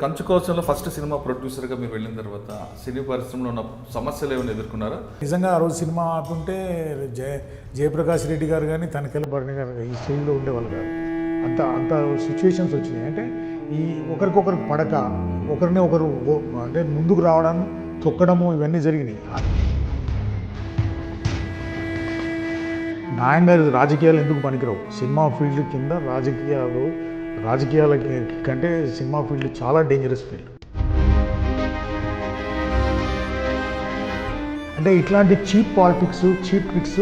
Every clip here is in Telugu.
కంచుకోవచ్చంలో ఫస్ట్ సినిమా ప్రొడ్యూసర్గా మీరు వెళ్ళిన తర్వాత సినీ పరిశ్రమలో ఉన్న సమస్యలు ఏమైనా ఎదుర్కొన్నారా? నిజంగా ఆ రోజు సినిమా ఆడుతుంటే జయప్రకాష్ రెడ్డి గారు కానీ తనకెళ్ళ భరణి గారు ఈ స్టేజ్లో ఉండేవాళ్ళు కాదు. అంత సిచ్యువేషన్స్ వచ్చినాయి. అంటే ఈ ఒకరికొకరు పడక ఒకరిని ఒకరు అంటే ముందుకు రావడం తొక్కడము ఇవన్నీ జరిగినాయి. న్యాయంగా రాజకీయాలు ఎందుకు పనికిరావు? సినిమా ఫీల్డ్ కింద రాజకీయాల కంటే సినిమా ఫీల్డ్ చాలా డేంజరస్ ఫీల్డ్. అంటే ఇట్లాంటి చీప్ పాలిటిక్స్, చీప్ ట్రిక్స్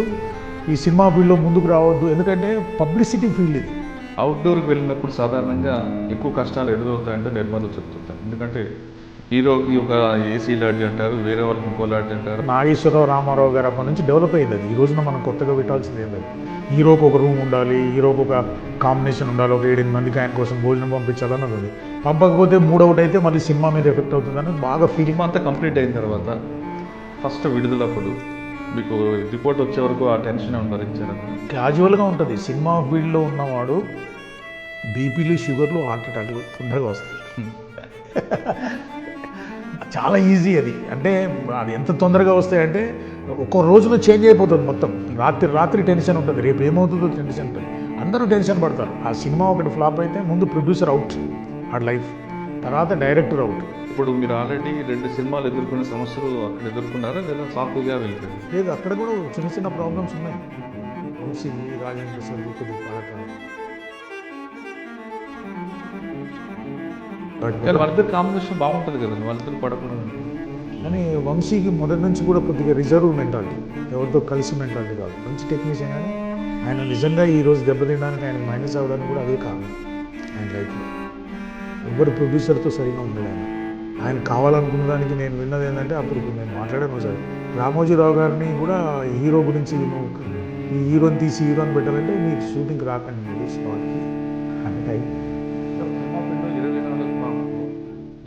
ఈ సినిమా ఫీల్డ్లో ముందుకు రావద్దు. ఎందుకంటే పబ్లిసిటీ ఫీల్డ్ ఇది. అవుట్డోర్కి వెళ్ళినప్పుడు సాధారణంగా ఎక్కువ కష్టాలు ఎదురవుతాయంటే నిర్మాతలు చెప్తుంటారు. ఎందుకంటే హీరోకి ఒక ఏసీ లాడ్జి అంటారు, వేరే వాళ్ళకి ఇంకో లాడ్జి అంటారు. నాగేశ్వరరావు రామారావు గారు అప్పటి నుంచి డెవలప్ అయింది అది. ఈ రోజున మనం కొత్తగా పెట్టాల్సింది ఏం లేదు. హీరోకి ఒక రూమ్ ఉండాలి, హీరోకి ఒక కాంబినేషన్ ఉండాలి, ఒక 7-8 మందికి ఆయన కోసం భోజనం పంపించాలన్నది అది. పంపకపోతే మూడవుట్ అయితే మళ్ళీ సినిమా మీద ఎఫెక్ట్ అవుతుందని బాగా ఫీలింగ్. అంతా కంప్లీట్ అయిన తర్వాత ఫస్ట్ విడుదలప్పుడు మీకు రిపోర్ట్ వచ్చే వరకు ఆ టెన్షన్ భరించారు. క్యాజువల్గా ఉంటుంది. సినిమా ఫీల్డ్లో ఉన్నవాడు బీపీలు, షుగర్లు, హార్ట్ అటాక్లు తొందరగా వస్తాయి. చాలా ఈజీ అది. అంటే అది ఎంత తొందరగా వస్తాయంటే ఒక్కో రోజులో చేంజ్ అయిపోతుంది మొత్తం. రాత్రి టెన్షన్ ఉంటుంది, రేపు ఏమవుతుందో టెన్షన్ ఉంటుంది. అందరూ టెన్షన్ పడతారు. ఆ సినిమా ఒకటి ఫ్లాప్ అయితే ముందు ప్రొడ్యూసర్ అవుట్ ఆ లైఫ్, తర్వాత డైరెక్టర్ అవుట్. ఇప్పుడు మీరు ఆల్రెడీ 2 సినిమాలు ఎదుర్కొనే సమస్యలు అక్కడ ఎదుర్కొన్నారా లేదా సాఫీగా వెళ్ళిపోయింది? లేదు, అక్కడ కూడా చిన్న ప్రాబ్లమ్స్ ఉన్నాయి. వంశీ, రాజేంద్ర సార్ కొద్దిగా పాట. వాళ్ళిద్దరు కాంబినేషన్ బాగుంటుంది కదండి, వాళ్ళిద్దరు పడకుండా. కానీ వంశీకి మొదటి నుంచి కూడా కొద్దిగా రిజర్వ్ మెంటాలిటీ, ఎవరితో కలిసి మెంటాలిటీ కాదు. మంచి టెక్నీషియన్, కానీ ఆయన నిజంగా ఈరోజు దెబ్బతినడానికి, ఆయన మైనస్ అవ్వడానికి కూడా అదే కారణం. ఆయన లైఫ్లో ఎవరు ప్రొడ్యూసర్తో సరిగా ఉండలేదు. ఆయన కావాలనుకున్న దానికి నేను విన్నది ఏంటంటే, అప్పుడు నేను మాట్లాడాను సార్, రామోజీరావు గారిని కూడా హీరో గురించి నువ్వు ఈ హీరోని తీసి హీరోని పెట్టాలంటే మీరు షూటింగ్కి రాకండి మీరు స్పాట్కి అంటే.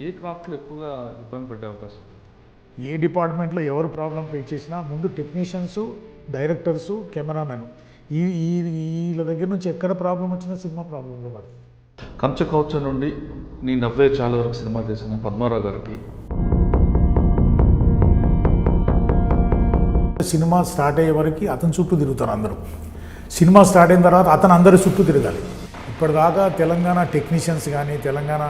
ఏ క్రాఫ్ట్లో ఎక్కువగా ఇబ్బంది పడే అవకాశం? ఏ డిపార్ట్మెంట్లో ఎవరు ప్రాబ్లం ఫేస్ చేసినా ముందు టెక్నీషియన్స్, డైరెక్టర్సు, కెమెరామెన్ వీళ్ళ దగ్గర నుంచి ఎక్కడ ప్రాబ్లం వచ్చినా సినిమా ప్రాబ్లంలో పడుతుంది. కంచకౌచ నుండి నీ నవ్వే చాలా వరకు సినిమా చేసిన పద్మారావు గారికి సినిమా స్టార్ట్ అయ్యే వరకు అతని చుట్టూ తిరుగుతారు అందరూ. సినిమా స్టార్ట్ అయిన తర్వాత అతను అందరి చుట్టూ తిరగాలి. ఇప్పటిదాకా తెలంగాణ టెక్నీషియన్స్ కానీ, తెలంగాణ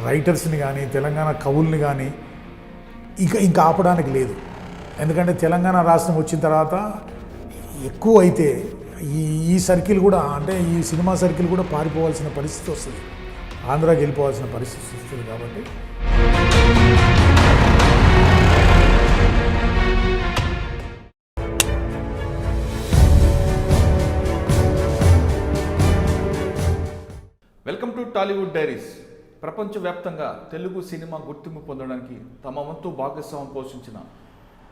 రైటర్స్ని కానీ, తెలంగాణ కవుల్ని కానీ ఇంకా ఆపడానికి లేదు. ఎందుకంటే తెలంగాణ రాష్ట్రం వచ్చిన తర్వాత ఎక్కువ అయితే ఈ సర్కిల్ కూడా, అంటే ఈ సినిమా సర్కిల్ కూడా పారిపోవాల్సిన పరిస్థితి వస్తుంది, ఆంధ్రాకి వెళ్ళిపోవాల్సిన పరిస్థితి వస్తుంది. కాబట్టి వెల్కమ్ టు టాలీవుడ్ డైరీస్. ప్రపంచవ్యాప్తంగా తెలుగు సినిమా గుర్తింపు పొందడానికి తమ వంతు భాగస్వామ్యం పోషించిన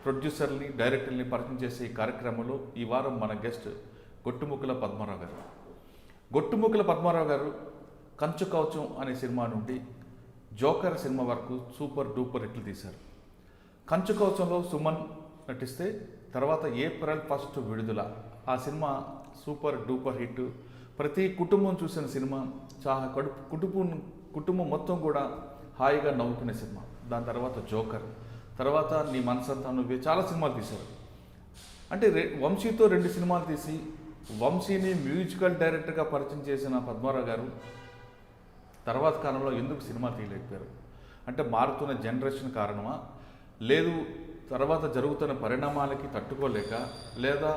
ప్రొడ్యూసర్ని, డైరెక్టర్ని పరిచయం చేసే ఈ కార్యక్రమంలో ఈ వారం మన గెస్ట్ గొట్టుముక్కల పద్మారావు గారు. గొట్టుముక్కల పద్మారావు గారు కంచుకవచం అనే సినిమా నుండి జోకర్ సినిమా వరకు సూపర్ డూపర్ హిట్లు తీశారు. కంచుకవచంలో సుమన్ నటిస్తే తర్వాత ఏప్రిల్ 1 విడుదల. ఆ సినిమా సూపర్ డూపర్ హిట్, ప్రతి కుటుంబం చూసిన సినిమా, చాలా కుటుంబం మొత్తం కూడా హాయిగా నవ్వుకునే సినిమా. దాని తర్వాత జోకర్, తర్వాత నీ మనసంతా నువ్వే, చాలా సినిమాలు తీశారు. అంటే వంశీతో 2 సినిమాలు తీసి వంశీని మ్యూజికల్ డైరెక్టర్గా పరిచయం చేసిన పద్మారావు గారు తర్వాత కాలంలో ఎందుకు సినిమా తీయలేకపోయారు? అంటే మారుతున్న జనరేషన్ కారణమా, లేదు తర్వాత జరుగుతున్న పరిణామాలకి తట్టుకోలేక, లేదా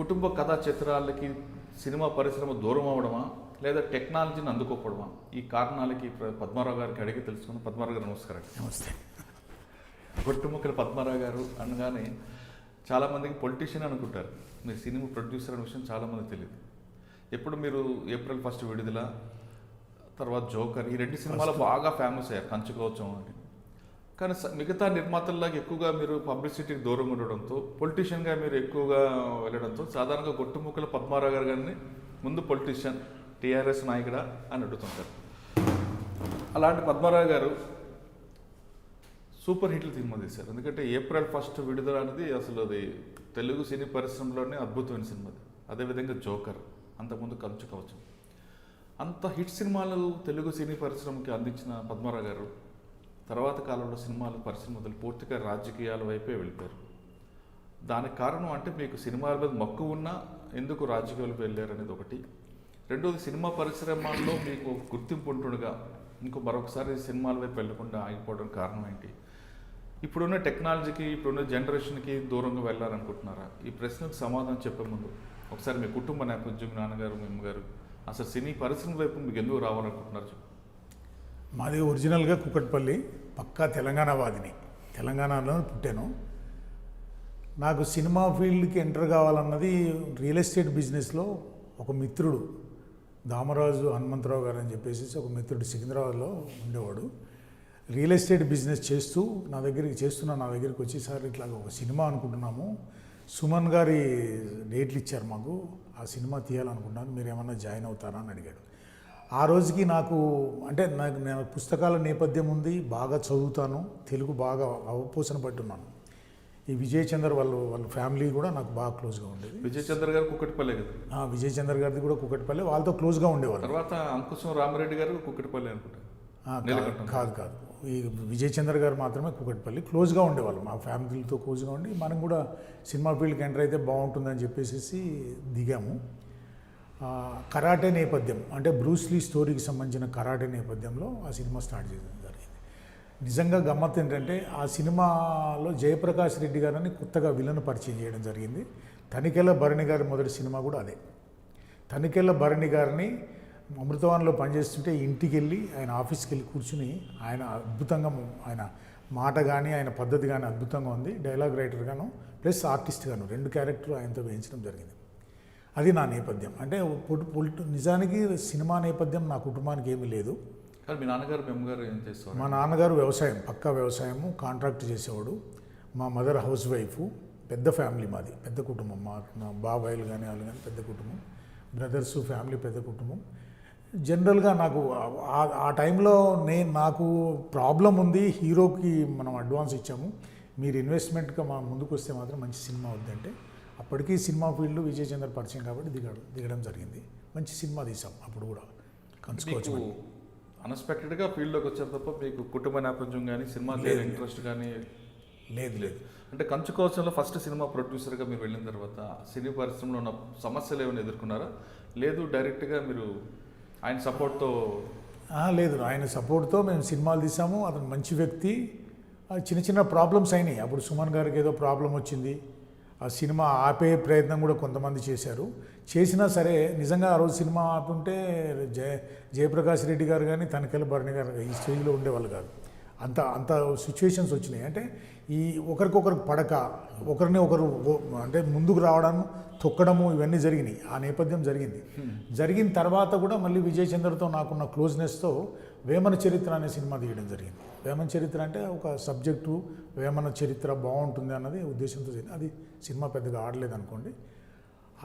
కుటుంబ కథా చిత్రాలకి సినిమా పరిశ్రమ దూరం అవడమా, లేదా టెక్నాలజీని అందుకోకపోవడమా? ఈ కారణాలకి పద్మారావు గారికి అడిగి తెలుసుకుని. పద్మారావు గారు నమస్కారం. నమస్తే. గొట్టుముక్కల పద్మారావు గారు అనగానే చాలామందికి పొలిటీషియన్ అనుకుంటారు, మీరు సినిమా ప్రొడ్యూసర్ అనే విషయం చాలామంది తెలియదు. ఎప్పుడు మీరు ఏప్రిల్ 1 విడుదల, తర్వాత జోకర్, ఈ 2 సినిమాలు బాగా ఫేమస్ అయ్యారు, కంచుకోవచ్చం అని. కానీ మిగతా నిర్మాతల్లాగా ఎక్కువగా మీరు పబ్లిసిటీకి దూరంగా ఉండడంతో, పొలిటీషియన్గా మీరు ఎక్కువగా వెళ్ళడంతో సాధారణంగా గొట్టుముక్కల పద్మారావు గారు గారిని ముందు పొలిటీషియన్, టీఆర్ఎస్ నాయకుడా అని అడుగుతుంటారు. అలాంటి పద్మారావు గారు సూపర్ హిట్లు సినిమా తీశారు. ఎందుకంటే ఏప్రిల్ 1 విడుదల అనేది అసలు అది తెలుగు సినీ పరిశ్రమలోనే అద్భుతమైన సినిమా. అదేవిధంగా జోకర్, అంతకుముందు కంచుకవచం, అంత హిట్ సినిమాలు తెలుగు సినీ పరిశ్రమకి అందించిన పద్మారావు గారు తర్వాత కాలంలో సినిమాల పరిశ్రమ మొదలు పూర్తిగా రాజకీయాల వైపే వెళ్ళిపోయారు. దానికి కారణం అంటే మీకు సినిమాల మీద మక్కువ ఉన్నా ఎందుకు రాజకీయాలకు వెళ్ళారు అనేది ఒకటి. రెండోది, సినిమా పరిశ్రమల్లో మీకు ఒక గుర్తింపు ఉంటుండగా మరొకసారి సినిమాల వైపు వెళ్ళకుండా ఆగిపోవడానికి కారణం ఏంటి? ఇప్పుడున్న టెక్నాలజీకి, ఇప్పుడున్న జనరేషన్కి దూరంగా వెళ్ళాలనుకుంటున్నారా? ఈ ప్రశ్నకు సమాధానం చెప్పే ముందు ఒకసారి మీ కుటుంబ నేపథ్యం, నాన్నగారు, మీ అమ్మగారు, అసలు సినీ పరిశ్రమ వైపు మీకు ఎందుకు రావాలనుకుంటున్నారు చెప్పు. మాది ఒరిజినల్గా కుకట్పల్లి, పక్కా తెలంగాణవాదిని. తెలంగాణలో పుట్టాను. నాకు సినిమా ఫీల్డ్కి ఎంటర్ కావాలన్నది రియల్ ఎస్టేట్ బిజినెస్లో ఒక మిత్రుడు, దామరాజు హనుమంతరావు గారు అని చెప్పేసి ఒక మిత్రుడు సికింద్రాబాద్లో ఉండేవాడు. రియల్ ఎస్టేట్ బిజినెస్ నా దగ్గరికి వచ్చి, సార్ ఇట్లా ఒక సినిమా అనుకుంటున్నాము, సుమన్ గారి డేట్లు ఇచ్చారు మాకు, ఆ సినిమా తీయాలనుకుంటున్నాను, మీరు ఏమన్నా జాయిన్ అవుతారా అని అడిగాడు. ఆ రోజుకి నాకు నేను పుస్తకాల నేపథ్యం ఉంది, బాగా చదువుతాను, తెలుగు బాగా అవపోసన పట్టున్నాను. ఈ విజయ్ చంద్ర వాళ్ళ ఫ్యామిలీ కూడా నాకు బాగా క్లోజ్గా ఉండేది. విజయ్ చంద్ర గారు కుక్కటిపల్లి కదా? విజయ్ చంద్ర గారిది కూడా కుకట్పల్లి, వాళ్ళతో క్లోజ్గా ఉండేవాళ్ళు. తర్వాత అంకుశం రామిరెడ్డి గారు కుక్కటిపల్లి అనుకుంటా. కాదు, ఈ విజయ్ చంద్ర గారు మాత్రమే కుకట్పల్లి. క్లోజ్గా ఉండేవాళ్ళు, మా ఫ్యామిలీతో క్లోజ్గా ఉండి మనం కూడా సినిమా ఫీల్డ్కి ఎంటర్ అయితే బాగుంటుందని చెప్పేసి దిగాము. కరాటే నేపథ్యం, అంటే బ్రూస్లీ స్టోరీకి సంబంధించిన కరాటే నేపథ్యంలో ఆ సినిమా స్టార్ట్ చేయడం జరిగింది. నిజంగా గమ్మత్ ఏంటంటే ఆ సినిమాలో జయప్రకాష్ రెడ్డి గారిని కొత్తగా విలన్ పరిచయం చేయడం జరిగింది. తనికెళ్ళ భరణి గారి మొదటి సినిమా కూడా అదే. తనికెళ్ళ భరణి గారిని అమృతవాన్లో పనిచేస్తుంటే ఇంటికి వెళ్ళి ఆయన ఆఫీస్కి వెళ్ళి కూర్చుని ఆయన అద్భుతంగా, ఆయన మాట కానీ ఆయన పద్ధతి కానీ అద్భుతంగా ఉంది. డైలాగ్ రైటర్గాను ప్లస్ ఆర్టిస్ట్గాను 2 క్యారెక్టర్లు ఆయనతో వేయించడం జరిగింది. అది నా నేపథ్యం. అంటే నిజానికి సినిమా నేపథ్యం నా కుటుంబానికి ఏమీ లేదు. కానీ మీ నాన్నగారు, మీ అమ్మగారు ఏం చేస్తారు? మా నాన్నగారు వ్యవసాయం, పక్కా వ్యవసాయము, కాంట్రాక్ట్ చేసేవాడు. మా మదర్ హౌస్ వైఫ్. పెద్ద ఫ్యామిలీ మాది, పెద్ద కుటుంబం. మా బాబాయిలు కానీ వాళ్ళు కానీ పెద్ద కుటుంబం, బ్రదర్స్ ఫ్యామిలీ పెద్ద కుటుంబం. జనరల్గా నాకు ఆ టైంలో నాకు ప్రాబ్లం ఉంది, హీరోకి మనం అడ్వాన్స్ ఇచ్చాము, మీరు ఇన్వెస్ట్మెంట్గా మా ముందుకు వస్తే మాత్రం మంచి సినిమా వద్దంటే, అప్పటికీ సినిమా ఫీల్డ్ విజయ్ చంద్ర పరిచయం కాబట్టి దిగడం జరిగింది. మంచి సినిమా తీసాం అప్పుడు కూడా. కంచుకోవచ్చు అన్ఎక్స్పెక్టెడ్గా ఫీల్డ్లోకి వచ్చారు తప్ప మీకు కుటుంబ నేపథ్యం కానీ సినిమా ఇంట్రెస్ట్ కానీ లేదు. అంటే కంచుకోవచ్చంలో ఫస్ట్ సినిమా ప్రొడ్యూసర్గా మీరు వెళ్ళిన తర్వాత సినీ పరిశ్రమలో ఉన్న సమస్యలు ఏమైనా ఎదుర్కొన్నారా? లేదు డైరెక్ట్గా మీరు ఆయన సపోర్ట్తో? లేదు, ఆయన సపోర్ట్తో మేము సినిమాలు తీసాము. అతను మంచి వ్యక్తి. చిన్న ప్రాబ్లమ్స్ అయినాయి. అప్పుడు సుమన్ గారికి ఏదో ప్రాబ్లం వచ్చింది, ఆ సినిమా ఆపే ప్రయత్నం కూడా కొంతమంది చేశారు. చేసినా సరే నిజంగా ఆ రోజు సినిమా ఆపుంటే జయప్రకాష్ రెడ్డి గారు కానీ తనికెళ్ళ భరణి గారు ఈ స్టేజ్లో ఉండేవాళ్ళు కాదు. అంత సిచ్యువేషన్స్ వచ్చినాయి. అంటే ఈ ఒకరికొకరికి పడక, ఒకరిని ఒకరు అంటే ముందుకు రావడం, తొక్కడము, ఇవన్నీ జరిగినాయి. ఆ నేపథ్యం జరిగిన తర్వాత కూడా మళ్ళీ విజయ్ చంద్రతో నాకున్న క్లోజ్నెస్తో వేమన చరిత్ర అనే సినిమా తీయడం జరిగింది. వేమన చరిత్ర అంటే ఒక సబ్జెక్టు, వేమన చరిత్ర బాగుంటుంది అన్నది ఉద్దేశంతో అది సినిమా పెద్దగా ఆడలేదు అనుకోండి.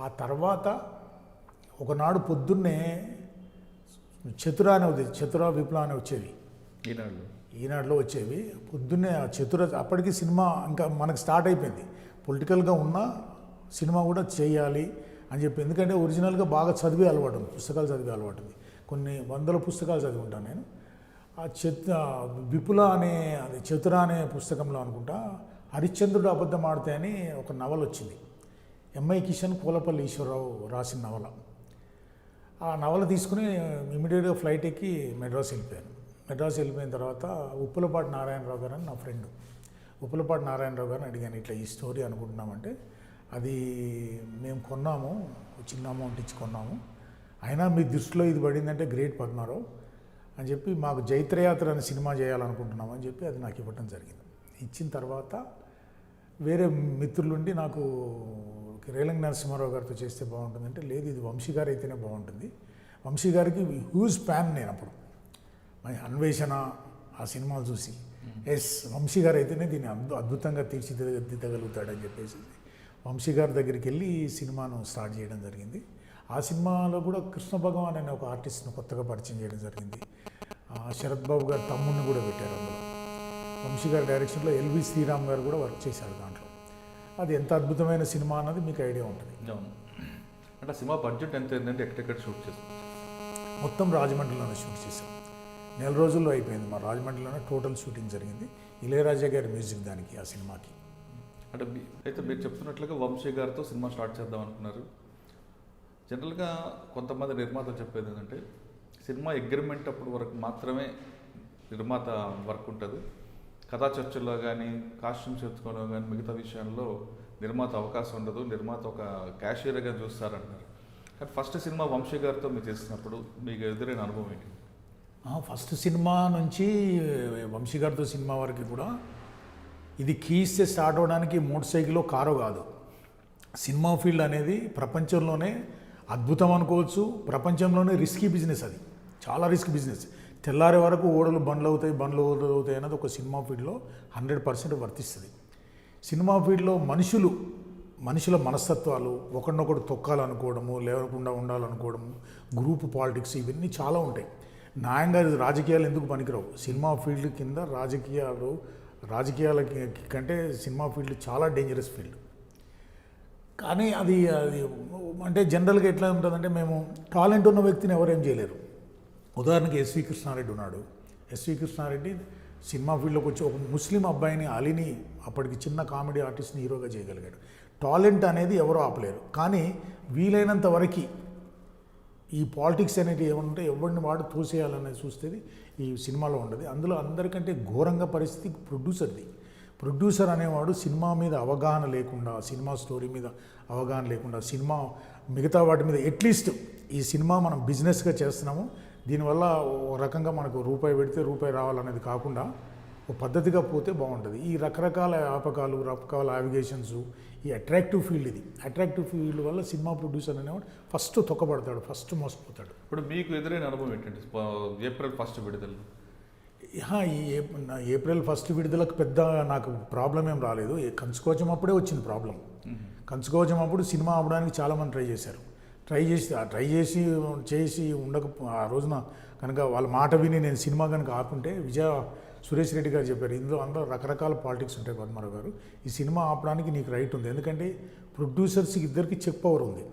ఆ తర్వాత ఒకనాడు పొద్దున్నే చతుర విప్లవ అని వచ్చేవి, ఈనాడులో వచ్చేవి. పొద్దున్నే ఆ అప్పటికి సినిమా ఇంకా మనకు స్టార్ట్ అయిపోయింది. పొలిటికల్గా ఉన్న సినిమా కూడా చేయాలి అని చెప్పి, ఎందుకంటే ఒరిజినల్గా బాగా చదివే అలవాటు ఉంది, పుస్తకాలు చదివే అలవాటు ఉంది. కొన్ని 100 పుస్తకాలు చదివి ఉంటాను నేను. ఆ విపుల అనే చతుర అనే పుస్తకంలో అనుకుంటా హరిశ్చంద్రుడు అబద్ధం ఆడితే అని ఒక నవల వచ్చింది. ఎంఐ కిషన్, కోలపల్లి ఈశ్వరరావు రాసిన నవల. ఆ నవల తీసుకుని ఇమీడియట్గా ఫ్లైట్ ఎక్కి మెడ్రాస్ వెళ్ళిపోయాను. మెడ్రాస్ వెళ్ళిపోయిన తర్వాత ఉప్పులపాటి నారాయణరావు గారు అని నా ఫ్రెండ్, ఉప్పులపాటి నారాయణరావు గారిని అడిగాను, ఇట్లా ఈ స్టోరీ అనుకుంటున్నామంటే, అది మేము కొన్నాము, చిన్న అమౌంట్ ఇచ్చి కొన్నాము, అయినా మీ దృష్టిలో ఇది పడిందంటే గ్రేట్ పద్మారావు అని చెప్పి, మాకు జైత్రయాత్ర అనే సినిమా చేయాలనుకుంటున్నాము అని చెప్పి అది నాకు ఇవ్వటం జరిగింది. ఇచ్చిన తర్వాత వేరే మిత్రులుండి నాకు రేలంగి నరసింహారావు గారితో చేస్తే బాగుంటుందంటే, లేదు ఇది వంశీ గారు అయితేనే బాగుంటుంది. వంశీ గారికి హ్యూజ్ ఫ్యాన్ నేను అప్పుడు, అన్వేషణ ఆ సినిమాలు చూసి, వంశీ గారు అయితేనే దీన్ని అద్భుతంగా తీర్చిదిద్దగలుగుతాడని చెప్పేసి వంశీ గారి దగ్గరికి వెళ్ళి ఈ సినిమాను స్టార్ట్ చేయడం జరిగింది. ఆ సినిమాలో కూడా కృష్ణ భగవాన్ అనే ఒక ఆర్టిస్ట్ను కొత్తగా పరిచయం చేయడం జరిగింది. శరత్ బాబు గారు తమ్ముడిని కూడా పెట్టారు అందులో. వంశీ గారి డైరెక్షన్లో ఎల్వి శ్రీరామ్ గారు కూడా వర్క్ చేశారు దాంట్లో. అది ఎంత అద్భుతమైన సినిమా అన్నది మీకు ఐడియా ఉంటుంది. అంటే సినిమా బడ్జెట్ ఎంత ఏంటంటే ఎక్కడెక్కడ షూట్ చేస్తాం? మొత్తం రాజమండ్రిలోనే షూట్ చేశాం. నెల రోజుల్లో అయిపోయింది. మా రాజమండ్రిలోనే టోటల్ షూటింగ్ జరిగింది. ఇళయరాజా గారి మ్యూజిక్ దానికి, ఆ సినిమాకి. అంటే అయితే మీరు చెప్తున్నట్లుగా వంశీ గారితో సినిమా స్టార్ట్ చేద్దాం అనుకున్నారు. జనరల్గా కొంతమంది నిర్మాతలు చెప్పేది ఏంటంటే సినిమా అగ్రిమెంట్ అప్పుడు వరకు మాత్రమే నిర్మాత వర్క్ ఉంటుంది, కథా చర్చల్లో కానీ కాస్ట్యూమ్స్ ఎత్తుకోవడం కానీ మిగతా విషయాల్లో నిర్మాత అవకాశం ఉండదు, నిర్మాత ఒక క్యాషియర్గా చూస్తారంటున్నారు. కానీ ఫస్ట్ సినిమా వంశీ గారితో మీరు చేసినప్పుడు మీకు ఎదురైన అనుభవం ఏంటి? ఫస్ట్ సినిమా నుంచి వంశీ గారితో సినిమా వరకు కూడా ఇది కీ ఇస్తే స్టార్ట్ అవ్వడానికి మోటార్ సైకిల్ కారో కాదు. సినిమా ఫీల్డ్ అనేది ప్రపంచంలోనే అద్భుతం అనుకోవచ్చు, ప్రపంచంలోనే రిస్కీ బిజినెస్. అది చాలా రిస్క్ బిజినెస్. తెల్లారే వరకు ఓడలు బండ్లు అవుతాయి అన్నది ఒక సినిమా ఫీల్డ్లో 100% వర్తిస్తుంది. సినిమా ఫీల్డ్లో మనుషుల మనస్తత్వాలు, ఒకరినొకరు తొక్కాలనుకోవడము, లేకుండా ఉండాలనుకోవడము, గ్రూప్ పాలిటిక్స్, ఇవన్నీ చాలా ఉంటాయి. న్యాయంగా రాజకీయాలు ఎందుకు పనికిరావు. సినిమా ఫీల్డ్ కింద రాజకీయాల కంటే సినిమా ఫీల్డ్ చాలా డేంజరస్ ఫీల్డ్. కానీ అది అంటే జనరల్గా ఎట్లా ఉంటుందంటే, మేము టాలెంట్ ఉన్న వ్యక్తిని ఎవరేం చేయలేరు. ఉదాహరణకి ఎస్వి కృష్ణారెడ్డి ఉన్నాడు. ఎస్వి కృష్ణారెడ్డి సినిమా ఫీల్డ్లోకి వచ్చి ఒక ముస్లిం అబ్బాయిని, అలీని, అప్పటికి చిన్న కామెడీ ఆర్టిస్ట్ని హీరోగా చేయగలిగాడు. టాలెంట్ అనేది ఎవరో ఆపలేరు. కానీ వీలైనంత వరకు ఈ పాలిటిక్స్ అనేది ఏమంటే ఎవరిని వాడు తోసేయాలనేది చూస్తేది ఈ సినిమాలో ఉండదు. అందులో అందరికంటే ఘోరంగా పరిస్థితి ప్రొడ్యూసర్ది. ప్రొడ్యూసర్ అనేవాడు సినిమా మీద అవగాహన లేకుండా, సినిమా స్టోరీ మీద అవగాహన లేకుండా, సినిమా మిగతా వాటి మీద అట్లీస్ట్ ఈ సినిమా మనం బిజినెస్గా చేస్తున్నాము, దీనివల్ల ఒక రకంగా మనకు రూపాయి పెడితే రూపాయి రావాలనేది కాకుండా ఒక పద్ధతిగా పోతే బాగుంటుంది. ఈ రకరకాల రకరకాల అలిగేషన్స్, ఈ అట్రాక్టివ్ ఫీల్డ్, ఇది అట్రాక్టివ్ ఫీల్డ్ వల్ల సినిమా ప్రొడ్యూసర్ అనేవాడు ఫస్ట్ తొక్కబడతాడు, ఫస్ట్ మోసపోతాడు. ఇప్పుడు మీకు ఎదురైన అనుభవం ఏంటంటే ఏప్రిల్ 1 విడుదల? ఏప్రిల్ 1 విడుదలకు పెద్ద నాకు ప్రాబ్లం ఏం రాలేదు. కంచుకోవచం అప్పుడే వచ్చింది ప్రాబ్లం. కంచుకోవచం అప్పుడు సినిమా అవ్వడానికి చాలామంది ట్రై చేసి ఆ రోజున కనుక వాళ్ళ మాట విని నేను సినిమా కనుక ఆపుంటే, సురేష్ రెడ్డి గారు చెప్పారు, అందులో రకరకాల పాలిటిక్స్ ఉంటాయి పద్మారావు గారు, ఈ సినిమా ఆపడానికి నీకు రైట్ ఉంది, ఎందుకంటే ప్రొడ్యూసర్స్కి ఇద్దరికి చెక్ పవర్ ఉంది,